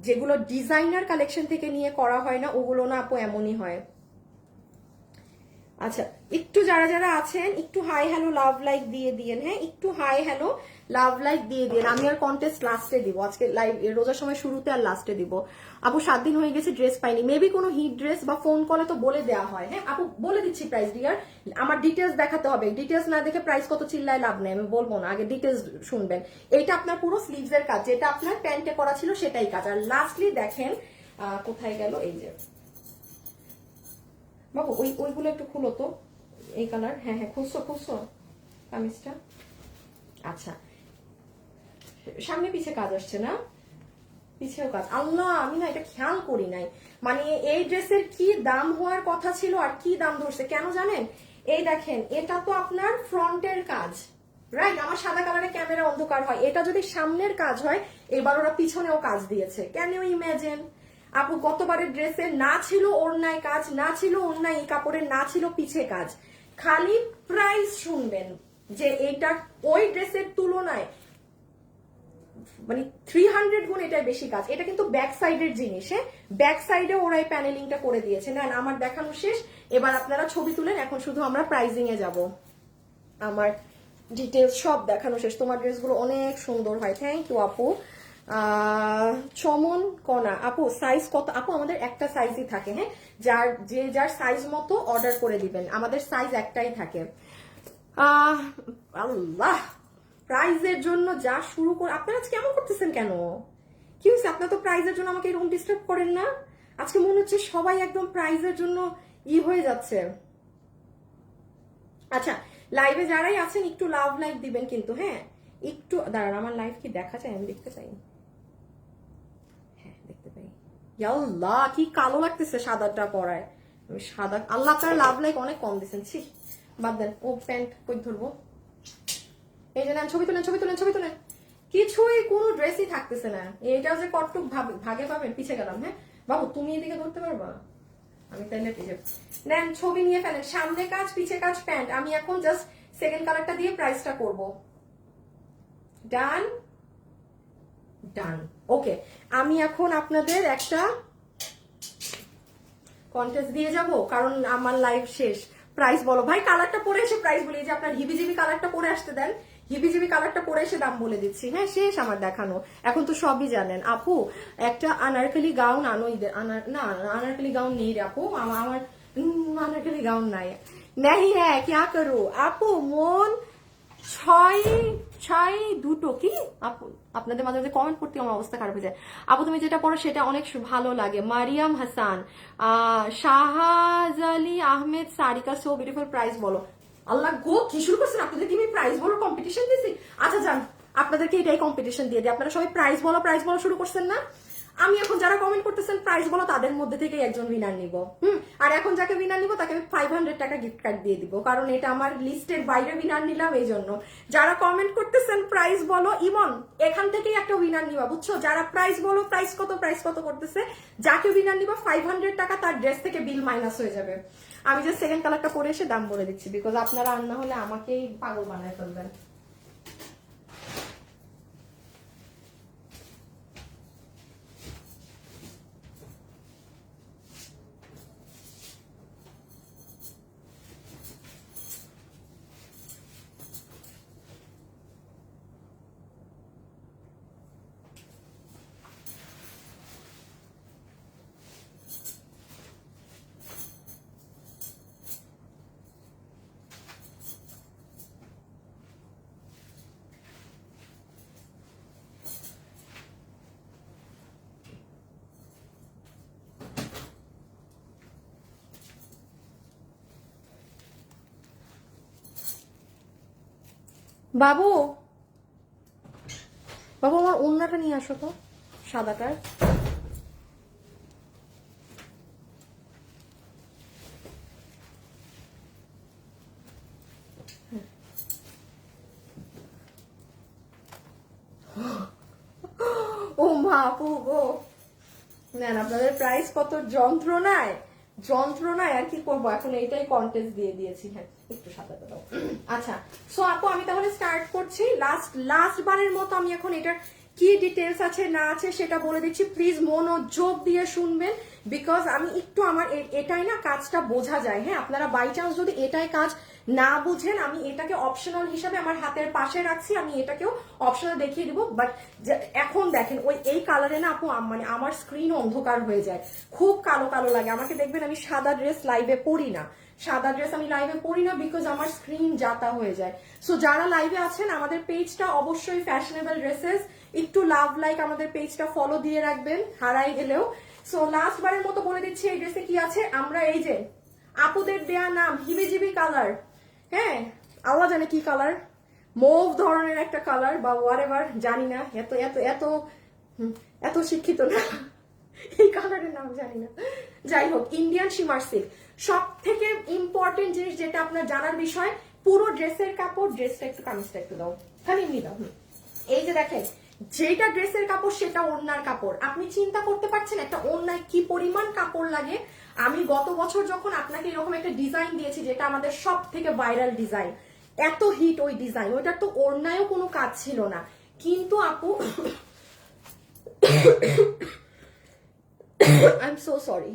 যেগুলো ডিজাইনার কালেকশন থেকে নিয়ে করা হয় না ওগুলো না আপু এমনই হয়। আচ্ছা একটু যারা যারা আছেন একটু হাই হ্যালো লাভ লাইক দিয়ে দিয়েন, হ্যাঁ একটু হাই হ্যালো লাভ লাইক দিয়ে দিন। আমি আর কন্টেস্ট লাস্টে দিব, আজকে লাইভ রোজার সময় শুরুতে আর লাস্টে দিব। আপু 7 দিন হয়ে গেছে ড্রেস পাইনি, মেবি কোনো হিট ড্রেস বা ফোন কলে তো বলে দেওয়া হয়। হ্যাঁ আপু বলে দিচ্ছি প্রাইস ডিয়ার, আমার ডিটেলস দেখাতে হবে, ডিটেলস না দেখে প্রাইস কত চিল্লায় লাভ নেই, আমি বলবো না, আগে ডিটেলস শুনবেন। এইটা আপনার পুরো স্লিভস এর কাজ, যেটা আপনার প্যান্টে করা ছিল সেটাই কাজ। আর লাস্টলি দেখেন কোথায় গেল, এই যে বাবু ওইগুলো একটু খুলো তো, এই কালার, হ্যাঁ হ্যাঁ খুলছো কামিজটা। আচ্ছা সামনে পিছে কাজ আসছে না? পিছেও কাজ, আল্লাহ আমি না এটা খেয়াল করি নাই। মানে এই ড্রেসের কি দাম হওয়ার কথা ছিল আর কি দাম ধরছে কেন জানেন? এই দেখেন এটা তো আপনার ফ্রন্টের কাজ, রাইট? আমার সাদা কালারের ক্যামেরা অন্ধকার হয়, এটা যদি সামনের কাজ হয়, এবার ওরা পিছনেও কাজ দিয়েছে। Can you imagine? আপু গতবারের ড্রেসে না ছিল ওড়নায় কাজ, না ছিল ওড়নায় এই কাপড়ের, না ছিল পিছে কাজ। খালি প্রাইস শুনবেন, যে এইটা ওই ড্রেসের তুলনায় মানে 300 গুণ এটাই বেশি কাজ। এটা কিন্তু ব্যাক সাইডের জিনিস, হ্যাঁ, ব্যাক সাইডে ওরা এই প্যানেলিংটা করে দিয়েছে। নেন, আমার দেখানো শেষ, এবার আপনারা ছবি তুলেন, এখন শুধু আমরা প্রাইজিং এ যাব। আমার ডিটেলস সব দেখানো শেষ। তোমার ড্রেসগুলো অনেক সুন্দর হয়, থ্যাংক ইউ আপু। চমন কণা আপু, সাইজ কত আপু? আমাদের একটা সাইজই থাকে, হ্যাঁ, যার সাইজ মতো অর্ডার করে দিবেন, আমাদের সাইজ একটাই থাকে। আল্লাহ, প্রাইজের জন্য যা শুরু করে আপনারা আজকে কেমন করতেছেন কেন? কি হয়েছে? আপনারা তো প্রাইজের জন্য আমাকে এরকম ডিস্টার্ব করেন না। আজকে মনে হচ্ছে সবাই একদম প্রাইজের জন্য হয়ে যাচ্ছে। আচ্ছা, লাইভে যারাই আছেন একটু লাভ লাইক দিবেন কিন্তু, হ্যাঁ, একটু দাঁড়ান, আমার লাইভ কি দেখা যায়? আমি দেখতে চাই, হ্যাঁ দেখতে পাই। আল্লাহ, কি কালো লাগতেছে সাদাটা পরায়। আমি সাদা, আল্লাহ আপনারা লাভ লাইক অনেক কম দিচ্ছেন, ছি বাদ দেন। ও প্যান্ট কই ধরবো? এই যে নেন, ছবি তুলেন, ছবি তুলেন, ছবি তুলেন। কিছুই কোনো ড্রেসই থাকতেছে না। এইটাও যে কটটুক ভাগে পাবেন। পিছে গেলাম, হ্যাঁ বাবু, তুমি এদিকে ধরতে পারবা? আমি তাইলে নেন, ছবি নিয়ে ফেলেন। সামনে কাজ, পিছে কাজ, প্যান্ট। আমি এখন জাস্ট সেকেন্ড কালারটা দিয়ে প্রাইসটা করব। ডান ডান, ওকে। আমি এখন আপনাদের একটা কন্টেস্ট দিয়ে যাব, কারণ আমার লাইভ শেষ। প্রাইস বলো ভাই, কালারটা পরে এসে প্রাইস বলি। যে আপনার হিবিজিবি কালারটা পরে আসতে দেন, হিবিজিবি কালারটা পরে এসে দাম বলে দিচ্ছি। হ্যাঁ, শেষ আমার দেখানো, এখন তো সবই জানেন। আপু একটা আনারকলি গাউন আনো, না আনারকলি গাউন নেই রে আপু, আমার আনারকলি গাউন নাই নেই। হ্যাঁ, क्या करूं আপু? মন ছয় ছয় দুটো কি আপু? আপনাদের মাঝে মাঝে কমেন্ট করতে আমার অবস্থা খারাপ হয়ে যায়। আপু তুমি যেটা পড়ো সেটা অনেক ভালো লাগে। Mariam Hasan, Shahjali Ahmed, Sarika so beautiful. Price বলো। আল্লাহ গো, কি শুরু করছেন আপনাদের? কি আমি প্রাইস বলো কম্পিটিশন দিছি? আচ্ছা যান, আপনাদেরকে এটাই কম্পিটিশন দিয়ে দিই। আপনারা সবাই প্রাইস বলো শুরু করছেন না? আমি এখন যারা কমেন্ট করতেছেন প্রাইস বলো, তাদের মধ্যে থেকে একজন উইনার নিব। আর এখন যাকে উইনার নিব তাকে আমি 500 টাকা গিফট কার্ড দিয়ে দিব, কারণ এটা আমার লিস্টের বাইরে উইনার নিলাম এই জন্য। যারা কমেন্ট করতেছেন প্রাইস বলো, ইমন এখান থেকেই একটা উইনার নিবা, বুঝছো? যারা প্রাইস বলো প্রাইস কত করতেছে, যাকে উইনার নিবা 500 টাকা তার ড্রেস থেকে বিল মাইনাস হয়ে যাবে। আমি যে সেকেন্ড কালারটা পরে এসে দাম বলে দিচ্ছি, বিকজ আপনারা আর না হলে আমাকেই পাগল বানায় ফেলবেন। বাবু বাবু, আমার ওড়নাটা নিয়ে আসো তো, সাদাটার। ও মা আপু গো, নেন আপনাদের প্রাইস কত। যন্ত্রণায় আর কি করবো, এখন এইটাই কন্টেস্ট দিয়ে দিয়েছি। হ্যাঁ, একটু সাদাটা দাও। আচ্ছা, সো আপু আমি তাহলে স্টার্ট করছি। লাস্ট বারের মতো আমি এখন এটার কি ডিটেলস আছে না আছে সেটা বলে দিচ্ছি। প্লিজ মনোযোগ দিয়ে শুনবেন, বিকজ আমি একটু আমার এটাই না কাজটা বোঝা যায়। হ্যাঁ, আপনারা বাই চান্স যদি এটাই কাজ না বুঝেন, আমি এটাকে অপশনাল হিসাবে আমার হাতের পাশে রাখছি, আমি এটাকেও অপশনাল দেখিয়ে দিব। বাট এখন দেখেন, এই কালারে না আপু মানে আমার স্ক্রিন অন্ধকার হয়ে যায়, খুব কালো কালো লাগে আমাকে। দেখবেন আমি সাদা ড্রেস লাইভে পরি না, বিকজ আমার স্ক্রিন যাতা হয়ে যায়। সো যারা লাইভে আছেন, আমাদের পেজটা অবশ্যই ফ্যাশনেবল ড্রেসেস, একটু লাভ লাইক আমাদের পেজটা ফলো দিয়ে রাখবেন হারাই গেলেও। সো লাস্ট বারের মতো বলে দিচ্ছি এই ড্রেসে কি আছে। আমরা এই যে আপুদের দেয়া নাম হিবিজিবি কালার, হ্যাঁ আল্লাহ জানে কি কালার, মুভ ধরনের একটা কালার বা ওয়ারেভার, জানি না, এত এত এত এত শিক্ষিত না, এই কালারের নাম জানি না। যাই হোক, ইন্ডিয়ান শিমার সিল্ক সব থেকে ইম্পর্টেন্ট জিনিস যেটা আপনার জানার বিষয়, পুরো ড্রেসের কাপড়। ড্রেসটা একটু কামিজটা একটু দাও, খালি এমনি দাও। এই যে দেখেন, যেটা ড্রেসের কাপড় সেটা ওড়নার কাপড়। আপনি চিন্তা করতে পারছেন একটা ওড়নায় কি পরিমাণ কাপড় লাগে। আমি গত বছর যখন আপনাকে এরকম একটা ডিজাইন দিয়েছি, যেটা আমাদের সব থেকে ভাইরাল ডিজাইন, এত হিট ওই ডিজাইন, ওইটার তো ওড়নায়ও কোনো কাজ ছিল না, কিন্তু আপু আই এম সো সরি,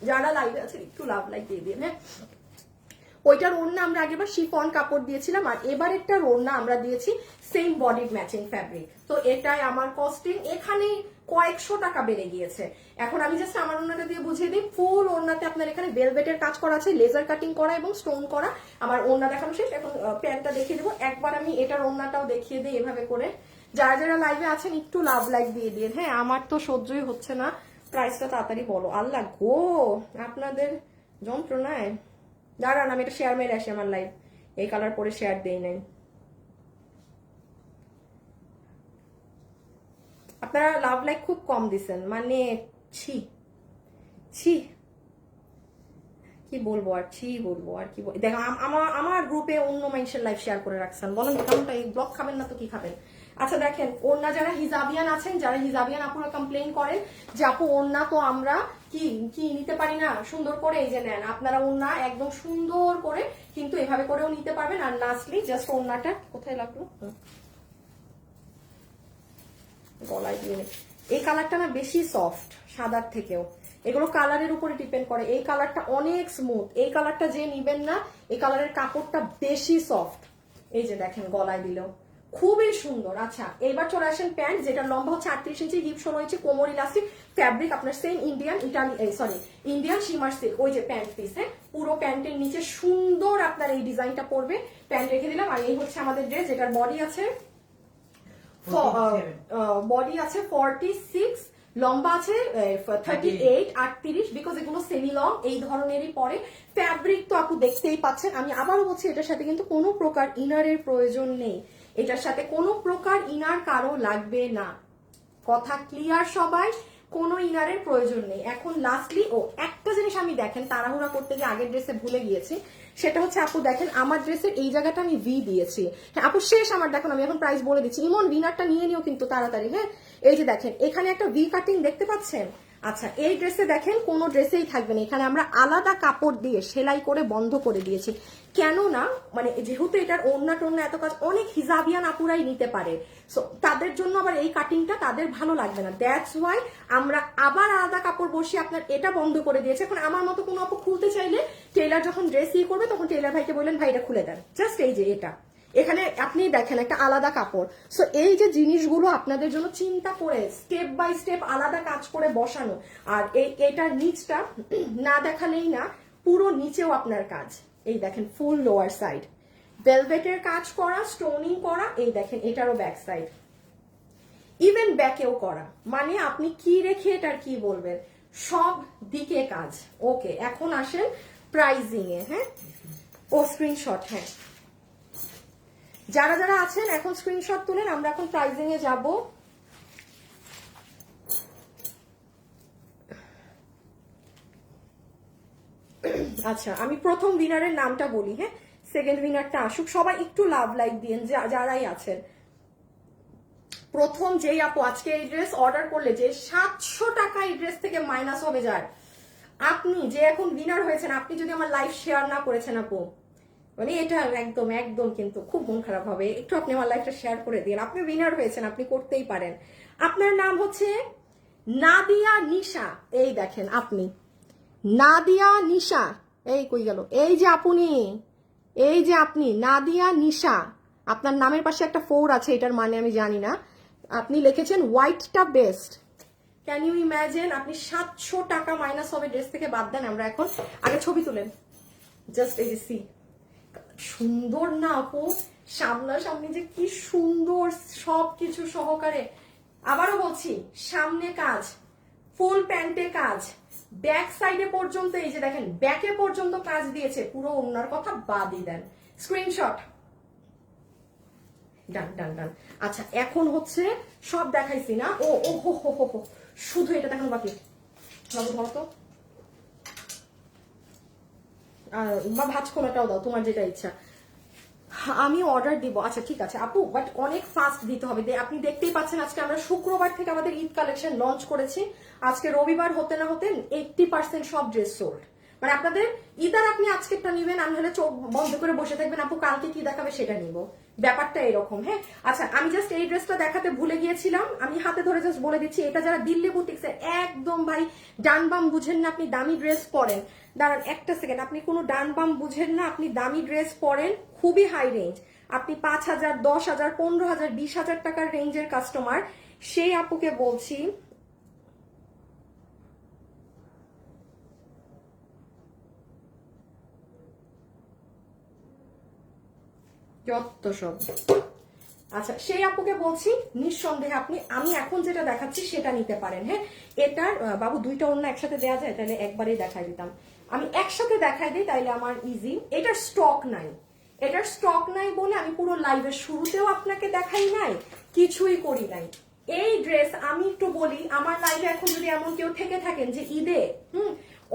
যারা লাইভে আছেন একটু লাভ লাইক দিয়ে দিন, হ্যাঁ। ওইটার ওড়না আমরা আগেবার শিফন কাপড় দিয়েছিলাম, আর এবারেরটার ওড়না আমরা দিয়েছি সেম বডি ম্যাচিং ফ্যাব্রিক। তো এটাই আমার কস্টিং এখানে কয়েকশো টাকা বেড়ে গিয়েছে। এখন আমি জাস্ট আমার ওড়নাটা দিয়ে বুঝিয়ে দিই, ফুল ওড়নাতে আপনার এখানে ভেলভেটের কাজ করা আছে, লেজার কাটিং করা এবং স্টোন করা। আমার ওড়না দেখানো শেষ, এখন প্যান্টটা দেখিয়ে দেবো। একবার আমি এটার ওড়নাটাও দেখিয়ে দিই এভাবে করে। যারা যারা লাইভে আছেন একটু লাভ লাইক দিয়ে দিন, হ্যাঁ। আমার তো সহ্যই হচ্ছে না, প্রাইসটা তাড়াতাড়ি বলো। আল্লাহ গো, আপনাদের যন্ত্রণায়। দাঁড়ান আমি এটা শেয়ার মেরে আসি আমার লাইভ, এই কালার পরে শেয়ার দেই নাই। আপনারা লাভ লাইক খুব কম দিছেন, মানে ছি ছি, কি বলবো আর, ছি বলবো আর কি বলবো। দেখো আমার গ্রুপে অন্য মানুষের লাইভ শেয়ার করে রাখছেন, বলেন কেমনটা, এই ব্লগ খাবেন না তো কি খাবেন? আচ্ছা দেখেন, ওড়না যারা হিজাবিয়ান আছেন, যারা হিজাবিয়ান আপুরা কমপ্লেইন করেন যে আপু ওড়না তো আমরা কি কি নিতে পারি না সুন্দর করে, এই যে নেন আপনারা ওড়না একদম সুন্দর করে কিন্তু এভাবে করেও নিতে পারবেন। আর লাস্টলি জাস্ট ওড়নাটা কোথায় লাগলো, গলায় দিয়ে, এই কালারটা না বেশি সফট সাদার থেকেও, এগুলো কালারের উপরে ডিপেন্ড করে। এই কালারটা অনেক স্মুথ, এই কালারটা যে নিবেন না, এই কালারের কাপড়টা বেশি সফট। এই যে দেখেন গলায় দিলেও খুবই সুন্দর। আচ্ছা এইবার চলে আসেন প্যান্ট, যেটা লম্বা হচ্ছে 38 ইঞ্চি, হিপ 16 ইঞ্চি, কোমর ইলাস্টিক, ফ্যাব্রিক আপনার same Indian Indian shimmer silk. ওই যে প্যান্ট পিস, হ্যাঁ, পুরো প্যান্টের নিচে সুন্দর আপনার এই ডিজাইনটা পড়বে। প্যান্ট রেখে দিলাম। আর এই হচ্ছে আমাদের ড্রেস, যেটার বডি আছে 46, লম্বা আছে 38, 38, বিকজ এগুলো সেমি লং এই ধরনেরই পরে। ফ্যাব্রিক তো আপু দেখতেই পাচ্ছেন। আমি আবারও বলছি, এটার সাথে কিন্তু কোনো প্রকার ইনারের প্রয়োজন নেই, এটার সাথে কোনো প্রকার ইনার কারো লাগবে না। কথা ক্লিয়ার সবাই, কোনো ইনারের প্রয়োজন নেই। এখন লাস্টলি একটা জিনিস আমি দেখেন তাড়াহুড়া করতে গিয়ে আগের ড্রেসে ভুলে গিয়েছি, সেটা হচ্ছে আপু দেখেন আমার ড্রেসের এই জায়গাটা আমি ভি দিয়েছি, হ্যাঁ আপু শেষ আমার। দেখুন আমি এখন প্রাইস বলে দিচ্ছি, ইমন উইনারটা নিয়ে নিও কিন্তু তাড়াতাড়ি, হ্যাঁ। এই যে দেখেন এখানে একটা ভি কাটিং দেখতে পাচ্ছেন। আচ্ছা এই ড্রেসে দেখেন কোনো ড্রেসেই থাকবে না, এখানে আমরা আলাদা কাপড় দিয়ে সেলাই করে বন্ধ করে দিয়েছি। কেননা মানে যেহেতু এটার ওড়না টোড়না এত কাজ অনেক হিজাবিয়ান আপুরাই নিতে পারে, সো তাদের জন্য আবার এই কাটিংটা তাদের ভালো লাগবে না, দ্যাটস ওয়াই আমরা আবার আলাদা কাপড় বসিয়ে আপনার এটা বন্ধ করে দিয়েছি। এখন আমার মতো কোনো আপু খুলতে চাইলে টেইলার যখন ড্রেস করবে তখন টেইলার ভাইকে বললেন ভাই এটা খুলে দেন, জাস্ট এই যে এটা এখানে আপনি দেখেন একটা আলাদা কাপড়। সো এই যে জিনিসগুলো আপনাদের জন্য চিন্তা করে স্টেপ বাই স্টেপ আলাদা কাজ করে বসানো। আর এটার নিচটা না দেখালেই না, পুরো নিচেও আপনার কাজ। এই দেখেন ফুল লোয়ার সাইড ভেলভেটের কাজ করা, স্টোনিং করা। এই দেখেন এটারও ব্যাক সাইড, ইভেন ব্যাকেও করা। মানে আপনি কি রেখে এটার কি বলবেন, সব দিকে কাজ। ওকে এখন আসেন প্রাইজিং এ, হ্যাঁ ও স্ক্রিনশট, হ্যাঁ যারা যারা আছেন এখন স্ক্রিনশট তুলেন, আমরা এখন প্রাইজিং এ যাব। আচ্ছা আমি প্রথম উইনারের নামটা বলি, হ্যাঁ সেকেন্ড উইনারটা আসুক। সবাই একটু লাভ লাইক দিন যারাই আছেন। প্রথম যেই আপু আজকে এই ড্রেস অর্ডার করলে যে 700 টাকা এই ড্রেস থেকে মাইনাস হবে যায়, আপনি যে এখন উইনার হয়েছেন, আপনি যদি আমার লাইভ শেয়ার না করেছেন আপু, মানে এটা একদম একদম কিন্তু খুব মন খারাপ হবে। একটু আপনি আমার লাইভটা শেয়ার করে দিন, আপনি উইনার হয়েছেন, আপনি করতেই পারেন। আপনার নাম হচ্ছে নাদিয়া নিশা। এই দেখেন আপনি নাদিয়া নিশা, এই কই গেল, এই যে আপনি, এই যে আপনি নাদিয়া নিশা, আপনার নামের পাশে একটা 4 আছে, এটার মানে আমি জানি না। আপনি লিখেছেন হোয়াইটটা বেস্ট, ক্যান ইউ ইম্যাজিন? আপনি 700 টাকা মাইনাস হবে ড্রেস থেকে, বাদ দেন। আমরা এখন আগে ছবি তুলেন, জাস্ট এই যে সি, সুন্দর না আপু? সামনাসামনি যে কি সুন্দর সবকিছু সহকারে। আবারও বলছি, সামনে কাজ, ফুল প্যান্টে কাজ, ব্যাক সাইডে পর্যন্ত, এই যে দেখেন ব্যাকে পর্যন্ত কাজ দিয়েছে, পুরো ওনার কথা বাদই দেন। স্ক্রিনশট, ডান ডান ডান। আচ্ছা এখন হচ্ছে সব দেখাইছি না, ও ও হো হো হো হো, শুধু এটা দেখানো বাকি। বাবু ধরো তো, বা ভাজ কোনাটাও দাও, তোমার যেটা ইচ্ছা। আমি অর্ডার দিব, আচ্ছা ঠিক আছে আপু, বাট অনেক ফাস্ট দিতে হবে। আপনি দেখতেই পাচ্ছেন আজকে আমরা শুক্রবার থেকে আমাদের ঈদ কালেকশন লঞ্চ করেছি, আজকে রবিবার হতে না হতে 80% সব ড্রেস সোল্ড। মানে আপনাদের ইদার আপনি আজকেরটা নিবেন, আমি হলে চোখ বন্ধ করে বসে থাকবেন আপু কালকে কি দেখাবে সেটা নিব, ব্যাপারটা এরকম। হ্যাঁ আচ্ছা, আমি জাস্ট এই ড্রেসটা দেখাতে ভুলে গিয়েছিলাম, আমি হাতে ধরে জাস্ট বলে দিচ্ছি, এটা যারা দিল্লি বুটিক্সের একদম ভাই ডান বাম বুঝেন না, আপনি দামি ড্রেস পরেন, দাঁড়ান একটা সেকেন্ড, আপনি কোনো ডান বাম বুঝেন না, আপনি দামি ড্রেস পরেন, খুবই হাই রেঞ্জ, আপনি 5,000 10,000 15,000 20,000 টাকার রেঞ্জের কাস্টমার, সেই আপুকে বলছি যত সব। আচ্ছা, সেই আপুকে বলছি নিঃসন্দেহে আপনি, আমি এখন যেটা দেখাচ্ছি সেটা নিতে পারেন। হ্যাঁ এটার বাবু দুইটা অন্য একসাথে দেওয়া যায়, তাহলে একবারেই দেখাই দিতাম, আমি একসাথে দেখাই দিই তাইলে আমার ইজি। এটার স্টক নাই, এটার স্টক নাই বলে আমি পুরো লাইভের শুরুতেও আপনাকে দেখাই নাই, কিছুই করি নাই। এই ড্রেস আমি একটু বলি, আমার লাইভে এখন যদি এমন কেউ থেকে থাকেন যে ঈদে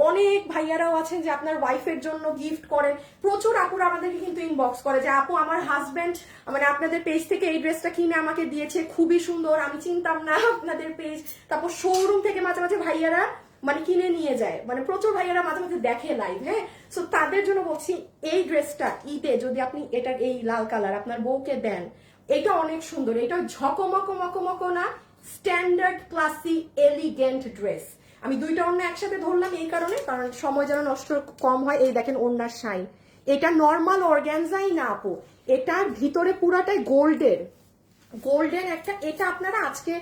অনেক ভাইয়ারাও আছেন যে আপনার ওয়াইফের জন্য গিফট করেন, প্রচুর আপুরা আমাদেরকে কিন্তু ইনবক্স করে যে আপু আমার হাজবেন্ড মানে আপনাদের পেজ থেকে এই ড্রেসটা কিনে আমাকে দিয়েছে, খুবই সুন্দর, আমি চিনতাম না আপনাদের পেজ। তারপর শোরুম থেকে মাঝে মাঝে ভাইয়ারা মানে কিনে নিয়ে যায়, মানে প্রচুর ভাইয়ারা মাঝে মাঝে দেখে লাইভ। হ্যাঁ সো তাদের জন্য বলছি এই ড্রেসটা ঈদে যদি আপনি এটার এই লাল কালার আপনার বউকে দেন, এটা অনেক সুন্দর, এটা ঝকমকো মকমকো না, স্ট্যান্ডার্ড ক্লাসি এলিগেন্ট ড্রেস। আমি দুইটা ওড়না একসাথে ধরলাম এই কারণে, কারণ সময় যেন নষ্ট কম হয়। এই দেখেন ওড়নার শাইন, এটা নর্মাল অর্গ্যানজাই না আপু, এটার ভিতরে পুরাটাই গোল্ডের, গোল্ডেন একটা। এটা আপনারা আজকে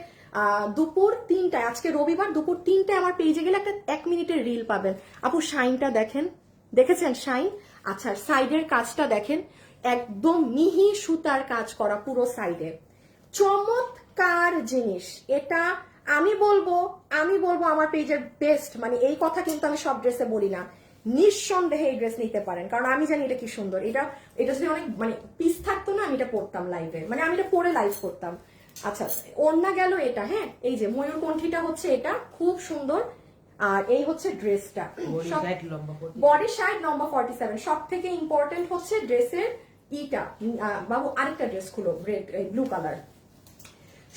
দুপুর 3টায়, আজকে রবিবার দুপুর 3টায় আমার পেজে গেলে একটা 1 মিনিটের রিল পাবেন। আপু শাইনটা দেখেন, দেখেছেন শাইন? আচ্ছা সাইডের কাজটা দেখেন, একদম মিহি সুতার কাজ করা পুরো সাইডে, চমৎকার জিনিস এটা। আমি বলবো আমার পেজের বেস্ট, মানে এই কথা কিন্তু আমি সব ড্রেসে বলি না, নিঃসন্দেহে এই ড্রেস নিতে পারেন, কারণ আমি জানি এটা কি সুন্দর। এটা যদি অনেক মানে পিস থাকতো না, আমি এটা পরতাম লাইভে, মানে আমি এটা পরে লাইভ করতাম। আচ্ছা ওড়না গেল এটা। হ্যাঁ এই যে ময়ূরকণ্ঠীটা হচ্ছে এটা খুব সুন্দর, আর এই হচ্ছে ড্রেসটা, বডি সাইড লম্বা 47। সব থেকে ইম্পর্টেন্ট হচ্ছে ড্রেসের ইটা, বাবু আরেকটা ড্রেস খুলো, রেড ব্লু কালার।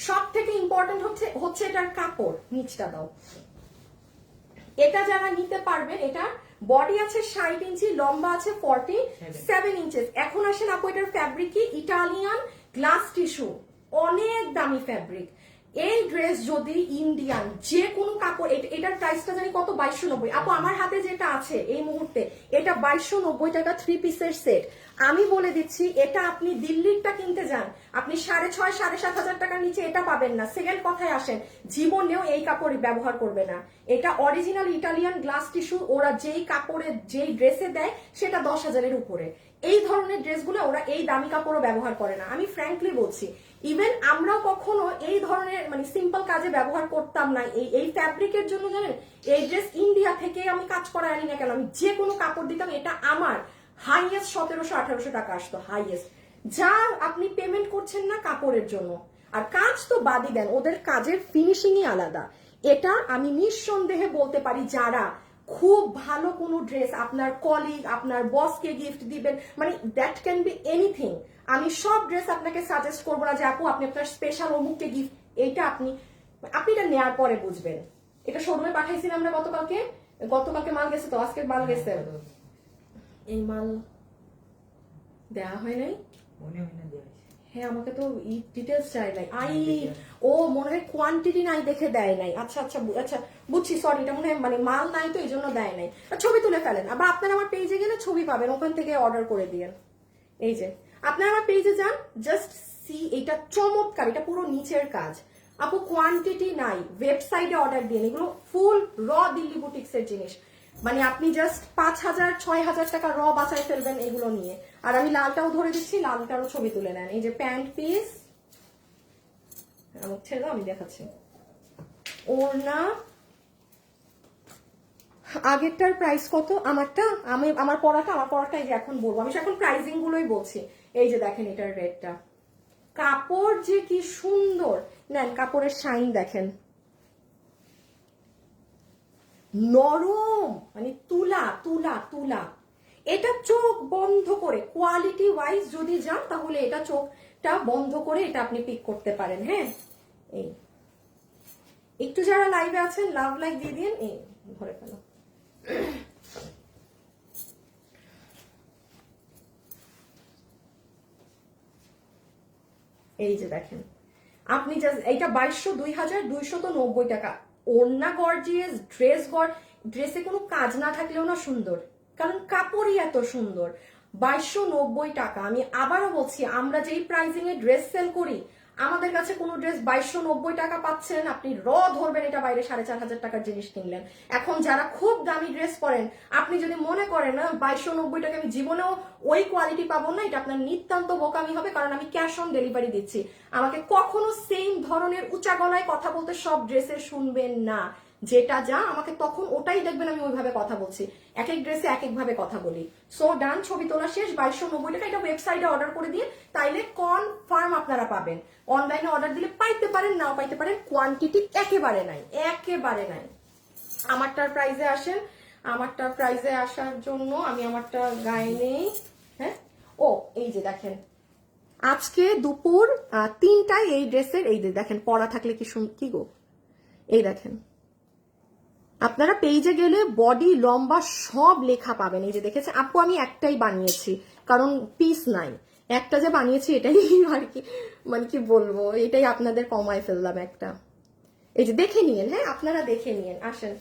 সব থেকে ইম্পর্টেন্ট হচ্ছে এটার কাপড়, নিচটা দাও। এটা যারা নিতে পারবেন, এটা বডি আছে 60 ইঞ্চি, লম্বা আছে 47 ইঞ্চেস। এখন আসেন আপু এটার ফ্যাব্রিক কি, ইটালিয়ান গ্লাস টিস্যু, অনেক দামি ফ্যাব্রিক। এই ড্রেস যদি ইন্ডিয়ান যে কোনো কাপড়, এটার প্রাইসটা জানি কত, 2290। আপু আমার হাতে যেটা আছে এই মুহূর্তে এটা 2290 টাকা 3 পিসের সেট। আমি বলে দিচ্ছি এটা আপনি দিল্লিরটা কিনতে যান, আপনি 6,500 7,500 টাকার নিচে এটা পাবেন না। সেকেন্ড কথায় আসেন, জীবনেও এই কাপড় ব্যবহার করবে না, এটা অরিজিনাল ইটালিয়ান গ্লাস টিস্যু। ওরা যেই কাপড়ে যেই ড্রেসে দেয় সেটা 10,000-এর উপরে। এই ধরনের ড্রেসগুলো ওরা এই দামি কাপড়ও ব্যবহার করে না, আমি ফ্র্যাঙ্কলি বলছি। ইভেন আমরাও কখনো এই ধরনের মানে সিম্পল কাজে ব্যবহার করতাম না এই ফ্যাব্রিকের জন্য। জানেন এই ড্রেস ইন্ডিয়া থেকে আমি কাজ করা আনি না কেন, আমি যে কোনো কাপড় দিতাম, এটা আমার হাইয়েস্ট 1700-1800 টাকা আসতো, হাইয়েস্ট। যা আপনি পেমেন্ট করছেন না কাপড়ের জন্য, আর কাজ তো বাদই দেন, ওদের কাজের ফিনিশিংই আলাদা। এটা আমি নিঃসন্দেহে বলতে পারি, যারা খুব ভালো কোনো ড্রেস আপনার কলিগ আপনার বসকে গিফট দিবেন, মানে দ্যাট ক্যান বি এনিথিং। আমি সব ড্রেস আপনাকে সাজেস্ট করবো না যে আপু আপনি আপনার স্পেশাল অমুককে গিফট, এইটা আপনি এটা নেওয়ার পরে বুঝবেন। এটা শোরুমে পাঠাইছিলাম আমরা গতকালকে মাল গেছে, তো আজকে মাল গেছে। এই মাল দেয়া হয় নাই, হ্যাঁ আমাকে তো ডিটেলস চাই নাই। ও মনে হয় কোয়ান্টিটি নাই দেখে দেয় নাই। আচ্ছা আচ্ছা আচ্ছা বুঝছি, সরি, এটা মনে হয় মানে মাল নাই তো এই জন্য দেয় নাই। ছবি তুলে ফেলেন, আবার আপনারা আমার পেজে গেলে ছবি পাবেন, ওখান থেকে অর্ডার করে দিয়েন। এই যে আপনারা আমার পেজে যান, জাস্ট সি, এটা চমৎকার, এটা পুরো নিচের কাজ। আপু কোয়ান্টিটি নাই, ওয়েবসাইটে অর্ডার দিন, এগুলো ফুল র দিল্লি বুটিক্স এর জিনিস, মানে আপনি জাস্ট 5,000-6,000 টাকা র বাঁচাই ফেলবেন এগুলো নিয়ে। আর আমি লালটাও ধরে দিচ্ছি, লালটারও ছবি তুলে নেন। এই যে প্যান্ট পিস, ছেড়ে দাও আমি দেখাচ্ছি। ওড়না আগেরটার প্রাইস কত, আমার পড়াটা এই যে এখন বলবো, আমি এখন প্রাইসিং গুলোই বলছি। এই যে দেখেন এটার রেটটা, কাপড় যে কি সুন্দর, নেন কাপড়ের শাইন দেখেন, নরম, মানে তুলা তুলা তুলা। এটা চোখ বন্ধ করে কোয়ালিটি ওয়াইজ যদি যান, তাহলে এটা চোখটা বন্ধ করে এটা আপনি পিক করতে পারেন। হ্যাঁ এই একটু যারা লাইভে আছেন লাভ লাইক দিয়ে দিন, এই ধরে ফেলো। এই যে দেখেন, আপনি জাস্ট এইটা 22,290 টাকা। ওড়না গর্জিয়াস, ড্রেসে কোনো কাজ না থাকলেও না সুন্দর, কারণ কাপড়ই এত সুন্দর। 2290 টাকা। আমি আবারও বলছি, আমরা যেই প্রাইসিং এ ড্রেস সেল করি, আমাদের কাছে কোনো ড্রেস 2290 টাকা পাচ্ছেন, আপনি ধরবেন এটা বাইরে 4,500 টাকার জিনিস কিনলেন। এখন যারা খুব দামি ড্রেস পরেন, আপনি যদি মনে করেন না 2290 টাকা আমি জীবনেও ওই কোয়ালিটি পাবো না, এটা আপনার নিতান্ত বোকামি হবে, কারণ আমি ক্যাশ অন ডেলিভারি দিচ্ছি। আমাকে কখনো সেম ধরনের উঁচা গলায় কথা বলতে সব ড্রেসে শুনবেন না। যেটা যা আমাকে তখন ওটাই দেখবেন, আমি ওইভাবে কথা বলছি। এক এক ড্রেসে এক এক ভাবে কথা বলি। সো ডান, ছবি তোলা শেষ। 2290 টাকা। এটা ওয়েবসাইটে অর্ডার করে দিয়ে তাইলে কনফার্ম আপনারা পাবেন। অনলাইনে অর্ডার দিলে পাইতে পারেন, নাও পাইতে পারেন, কোয়ান্টিটি একেবারে নাই, একেবারে নাই। আমারটার প্রাইসে আসেন। আমারটার প্রাইসে আসার জন্য আমি আমারটা গায়ে নেই। হ্যাঁ, ও এই যে দেখেন, আজকে দুপুর 3টায় এই ড্রেসের, এই যে দেখেন পরা থাকলে কি গো, এই দেখেন, আপনারা পেজে গেলে বডি লম্বা সব লেখা পাবেন। এই যে দেখেছে আপু, আমি একটাই বানিয়েছি কারণ পিস নাই, একটা যে বানিয়েছি এটাই আর কি, মানে কি বলবো, এটাই আপনাদের কমায় ফেললাম একটা। এই যে দেখে নিয়েন, হ্যাঁ আপনারা দেখে নিয়েন। আসেন,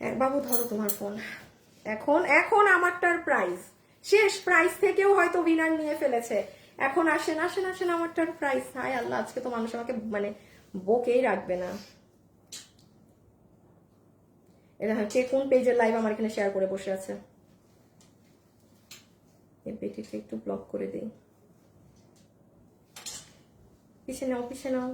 হ্যাঁ বাবু ধরো তোমার ফোন। এখন আমারটার প্রাইস শেষ, প্রাইস থেকেও হয়তো উইনার নিয়ে ফেলেছে। এখন আসেন আসেন আসেন, আমারটার প্রাইস। হায় আল্লাহ, আজকে তো মানুষ আমাকে মানে বকেই রাখবে না। এটা কে কোন পেজের লাইভ আমার এখানে শেয়ার করে বসে আছে, এই পেটিকে একটু ব্লক করে দিই। পিছে নাও, পিছে নাও।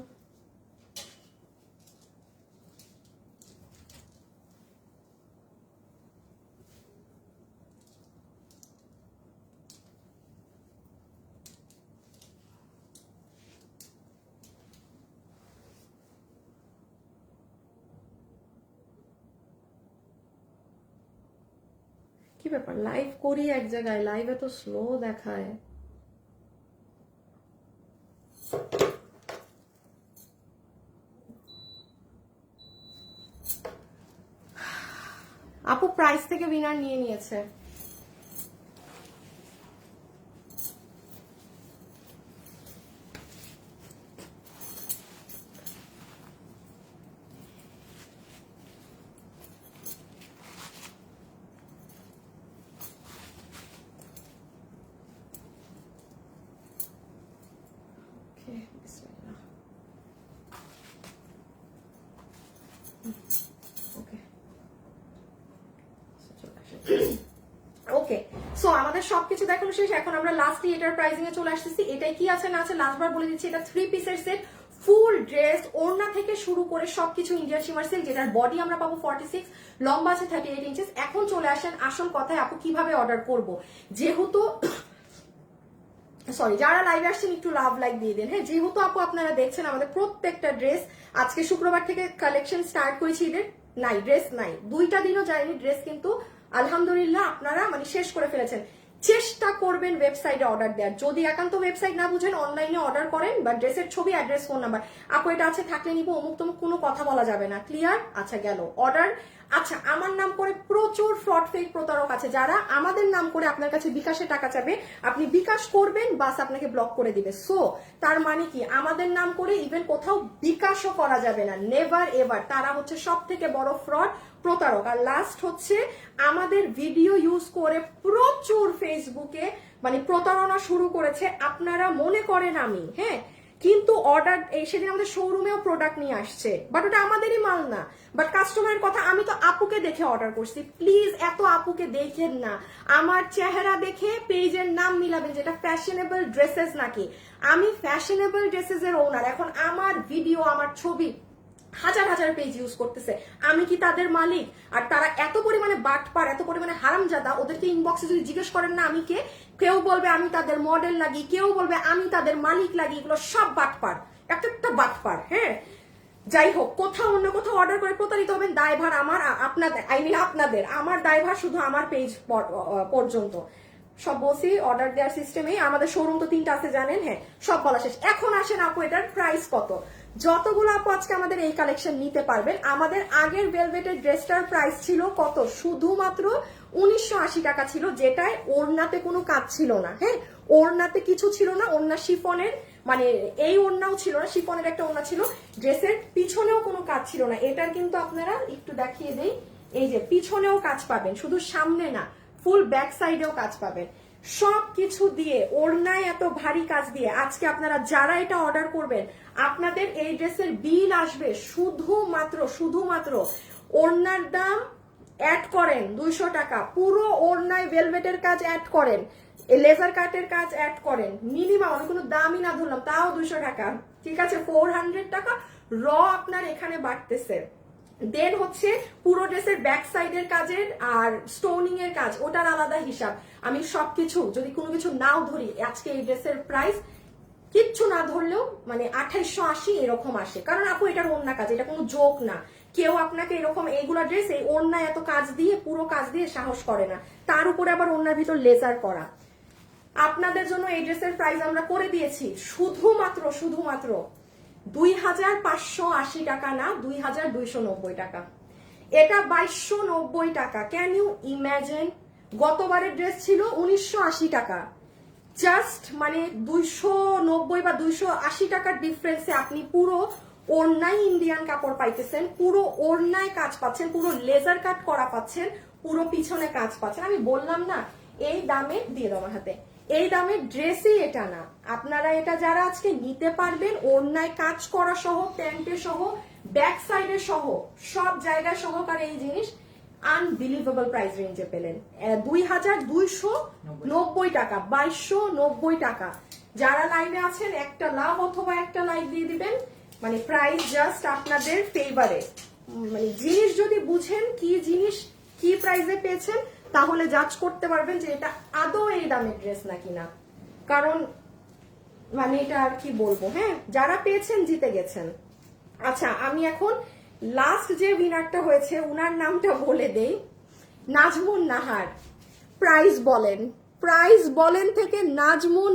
কি ব্যাপার, লাইভ করি এক জায়গায়, লাইভ এত স্লো দেখায়। আপু প্রাইস থেকে উইনার নিয়ে নিয়েছে। ওকে, সো আমাদের সবকিছু দেখানো শেষ। এখন আমরা লাস্টলি এটার প্রাইসিং এ চলে আসতেছি। এটাই কি আছে না আছে লাস্টবার বলে দিচ্ছি। এটা 3 পিসের সেট, ফুল ড্রেস, ওড়না থেকে শুরু করে সবকিছু ইন্ডিয়ান শিমার সিল্ক, যেটার বডি আমরা পাবো 46, লম্বা আছে 38 ইঞ্চেস। এখন চলে আসেন আসল কথায়, আপু কিভাবে অর্ডার করব। যেহেতু সরি, যারা লাইভে আসছেন একটু লাভ লাইক দিয়ে দেন, হ্যাঁ। যেহেতু আপু আপনারা দেখছেন আমাদের প্রত্যেকটা ড্রেস, আজকে শুক্রবার থেকে কালেকশন স্টার্ট করেছি, ঈদের নাই ড্রেস নাই, 2টা দিনও যায়নি ড্রেস, কিন্তু আলহামদুলিল্লাহ আপনারা মানে শেষ করে ফেলেছেন। চেষ্টা করবেন ওয়েবসাইটে অর্ডার দেওয়ার। যদি একান্ত ওয়েবসাইট না বুঝেন, অনলাইনে অর্ডার করেন, বা ড্রেসের ছবি, অ্যাড্রেস, ফোন নাম্বার, আপু এটা আছে থাকলে নিবো, অমুক তমুক কোনো কথা বলা যাবে না। ক্লিয়ার? আচ্ছা গেল অর্ডার। আচ্ছা, আমার নাম করে প্রচুর ফ্রড ফেক প্রতারক আছে, যারা আমাদের নাম করে আপনার কাছে বিকাশে টাকা চাবে, আপনি বিকাশ করবেন বাস আপনাকে ব্লক করে দিবে। সো তার মানে কি, আমাদের নাম করে ইভেন কোথাও বিকাশও করা যাবে না, নেভার এভার। তারা হচ্ছে সব থেকে বড় ফ্রড প্রতারক। আর লাস্ট হচ্ছে, আমাদের ভিডিও ইউজ করে প্রচুর ফেসবুকে মানে প্রতারণা শুরু করেছে। আপনারা মনে করেন আমি, হ্যাঁ, কিন্তু অর্ডার এই সেদিন আমাদের শোরুমেও প্রোডাক্ট নিয়ে আসছে, বাট ওটা আমাদেরই মাল না, বাট কাস্টমারের কথা। আমি তো আপুকে দেখে অর্ডার করছি, প্লিজ এত আপুকে দেখেন না, আমার চেহারা দেখে পেজের নাম মিলাবেন, যেটা ফ্যাশনেবল ড্রেসেস নাকি। আমি ফ্যাশনেবল ড্রেসেস এর ওনার। এখন আমার ভিডিও, আমার ছবি হাজার হাজার পেজ ইউজ করতেছে, আমি কি তাদের মালিক? আর তারা এত পরিমাণে বাটপার, এত পরিমাণে হারামজাদা, ওদেরকে ইনবক্সে যদি জিজ্ঞেস করেন না আমি কে, কেউ বলবে আমি তাদের মডেল লাগি, কেউ বলবে আমি তাদের মালিক লাগি। এগুলো সব বাটপার, একটা বাটপার, হ্যাঁ। যাই হোক, কোথাও অন্য কোথাও অর্ডার করে প্রতারিত হবেন, দায়ভার আমার, আপনাদের, আই মিন আপনাদের। আমার দায়ভার শুধু আমার পেজ পর্যন্ত। সব বলছি অর্ডার দেওয়ার সিস্টেমেই। আমাদের শোরুম তো 3টা আছে জানেন, হ্যাঁ, সব বলা শেষ। এখন আসেন আপু এটার প্রাইস কত। যতগুলো আপু আজকে আমাদের এই কালেকশন নিতে পারবেন, আমাদের আগের ভেলভেটের ড্রেসটার প্রাইস ছিল কত, শুধুমাত্র 1980 টাকা ছিল, যেটায় ওড়নাতে কোনো কাজ ছিল না, হ্যাঁ, ওড়নাতে কিছু ছিল না, ওড়না শিফনের মানে এই ওড়নাও ছিল না, শিফনের একটা ওড়না ছিল, ড্রেসের পিছনেও কোনো কাজ ছিল না। এটার কিন্তু আপনারা একটু দেখিয়ে দেই, এই যে পিছনেও কাজ পাবেন, শুধু সামনে না, ফুল ব্যাক সাইডেও কাজ পাবেন। সবকিছু দিয়ে, ওড়নায় এত ভারী কাজ দিয়ে আজকে আপনারা যারা এটা অর্ডার করবেন, আপনাদের এই ড্রেসের বিল আসবে শুধুমাত্র ওড়নার দাম অ্যাড করেন 200 টাকা, পুরো ওড়নায় ভেলভেটের কাজ অ্যাড করেন, লেজার কাটের কাজ অ্যাড করেন, মিনিমাম আমি কোনো দামই না ধরলাম, তাও 200 টাকা, ঠিক আছে, 400 টাকা র আপনার এখানে বাড়তেছে। দেন হচ্ছে পুরো ড্রেসের ব্যাক সাইডের কাজের আর স্টোনিং এর কাজ, ওটার আলাদা হিসাব। আমি সবকিছু যদি কোনো কিছু নাও ধরি, আজকে এই ড্রেসের প্রাইস কিচ্ছু না ধরলেও মানে 2880 এরকম আসে, কারণ আপু এটার ওড়না কাজ, এটা কোনো জোক না। কেউ আপনাকে এরকম এইগুলা ড্রেস এই ওড়না এত কাজ দিয়ে, পুরো কাজ দিয়ে সাহস করে না, তার উপরে আবার ওড়নার ভিতর লেজার করা। আপনাদের জন্য এই ড্রেসের প্রাইস আমরা করে দিয়েছি শুধুমাত্র 2580 টাকা না, 2290 টাকা। এটা 2290 টাকা। Can you imagine? গতবারের ড্রেস ছিল 1980 টাকা। জাস্ট মানে 290 বা 280 টাকার ডিফারেন্সে আপনি পুরো ওড়নায় ইন্ডিয়ান কাপড় পাইতেছেন, পুরো ওড়নায় কাজ পাচ্ছেন, পুরো লেজার কাট করা পাচ্ছেন, পুরো পিছনে কাজ পাচ্ছেন। আমি বললাম না এই দামে দিয়ে দেওয়ার হাতে, এই দামের ড্রেসই এটা না। আপনারা এটা যারা আজকে নিতে পারবেন, ওড়নায় কাজ করা সহ, প্যান্টে সহ, ব্যাক সাইডে সহ, সব জায়গায় সহকারে এই জিনিস আনবিলিভেবল প্রাইস রেঞ্জে পেলেন। 2290 টাকা, 2290 টাকা। যারা লাইভে আছেন একটা লাভ অথবা একটা লাইক দিয়ে দিবেন, মানে প্রাইস জাস্ট আপনাদের ফেভারে। মানে জিনিস যদি বুঝেন কি জিনিস কি প্রাইসে পেয়েছেন, তাহলে জাজ করতে পারবেন যে এটা আদৌ এই দামের ড্রেস নাকি না। কারণ মানে এটা আর কি বলবো, হ্যাঁ, যারা পেয়েছেন জিতে গেছেন। আচ্ছা, আমি এখন লাস্ট যে উইনারটা হয়েছে উনার নামটা বলে দেই, নাজমুন নাহার। প্রাইস বলেন থেকে নাজমুন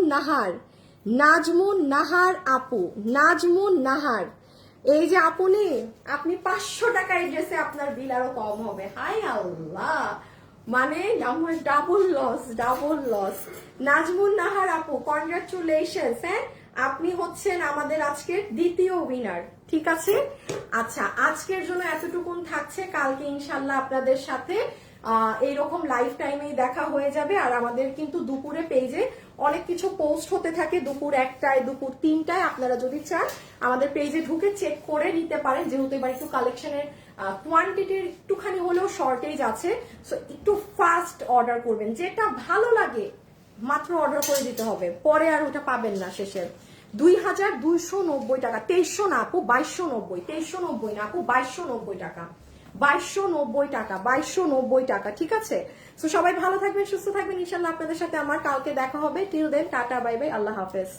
নাহার আপু, নাজমুন নাহার। এই যে আপনি 500 টাকা এই ড্রেসে আপনার বিল আরো কম হবে। হাই আল্লাহ, মানে আমার ডাবল লস। নাজমুন নাহার আপু, কনগ্রাচুলেশনস। হ্যাঁ, আপনি হচ্ছেন আমাদের আজকের দ্বিতীয় উইনার, ঠিক আছে। আচ্ছা, আজকের জন্য এতটুকুন থাকছে, কালকে ইনশাল্লাহ আপনাদের সাথে এইরকম লাইফ টাইমেই দেখা হয়ে যাবে। আর আমাদের কিন্তু দুপুরে পেজে অনেক কিছু পোস্ট হতে থাকে, দুপুর 1টায়, দুপুর 3টায়। আপনারা যদি চান আমাদের পেজে ঢুকে চেক করে নিতে পারেন, যেহেতু এবার একটু কালেকশনের কোয়ান্টিটির একটুখানি হলেও শর্টেজ আছে, সো একটু ফাস্ট অর্ডার করবেন, যেটা ভালো লাগে মাত্র অর্ডার করে দিতে হবে, পরে আর ওটা পাবেন না শেষে। 2290 টাকা, 2300 না আপু, 2290, 2390 না আপু, 2290 টাকা, 2290 টাকা, ঠিক আছে। তো সবাই ভালো থাকবেন, সুস্থ থাকবেন, ইনশাল্লাহ আপনাদের সাথে আমার কালকে দেখা হবে। Till then, tata, bye bye, আল্লাহ হাফেজ।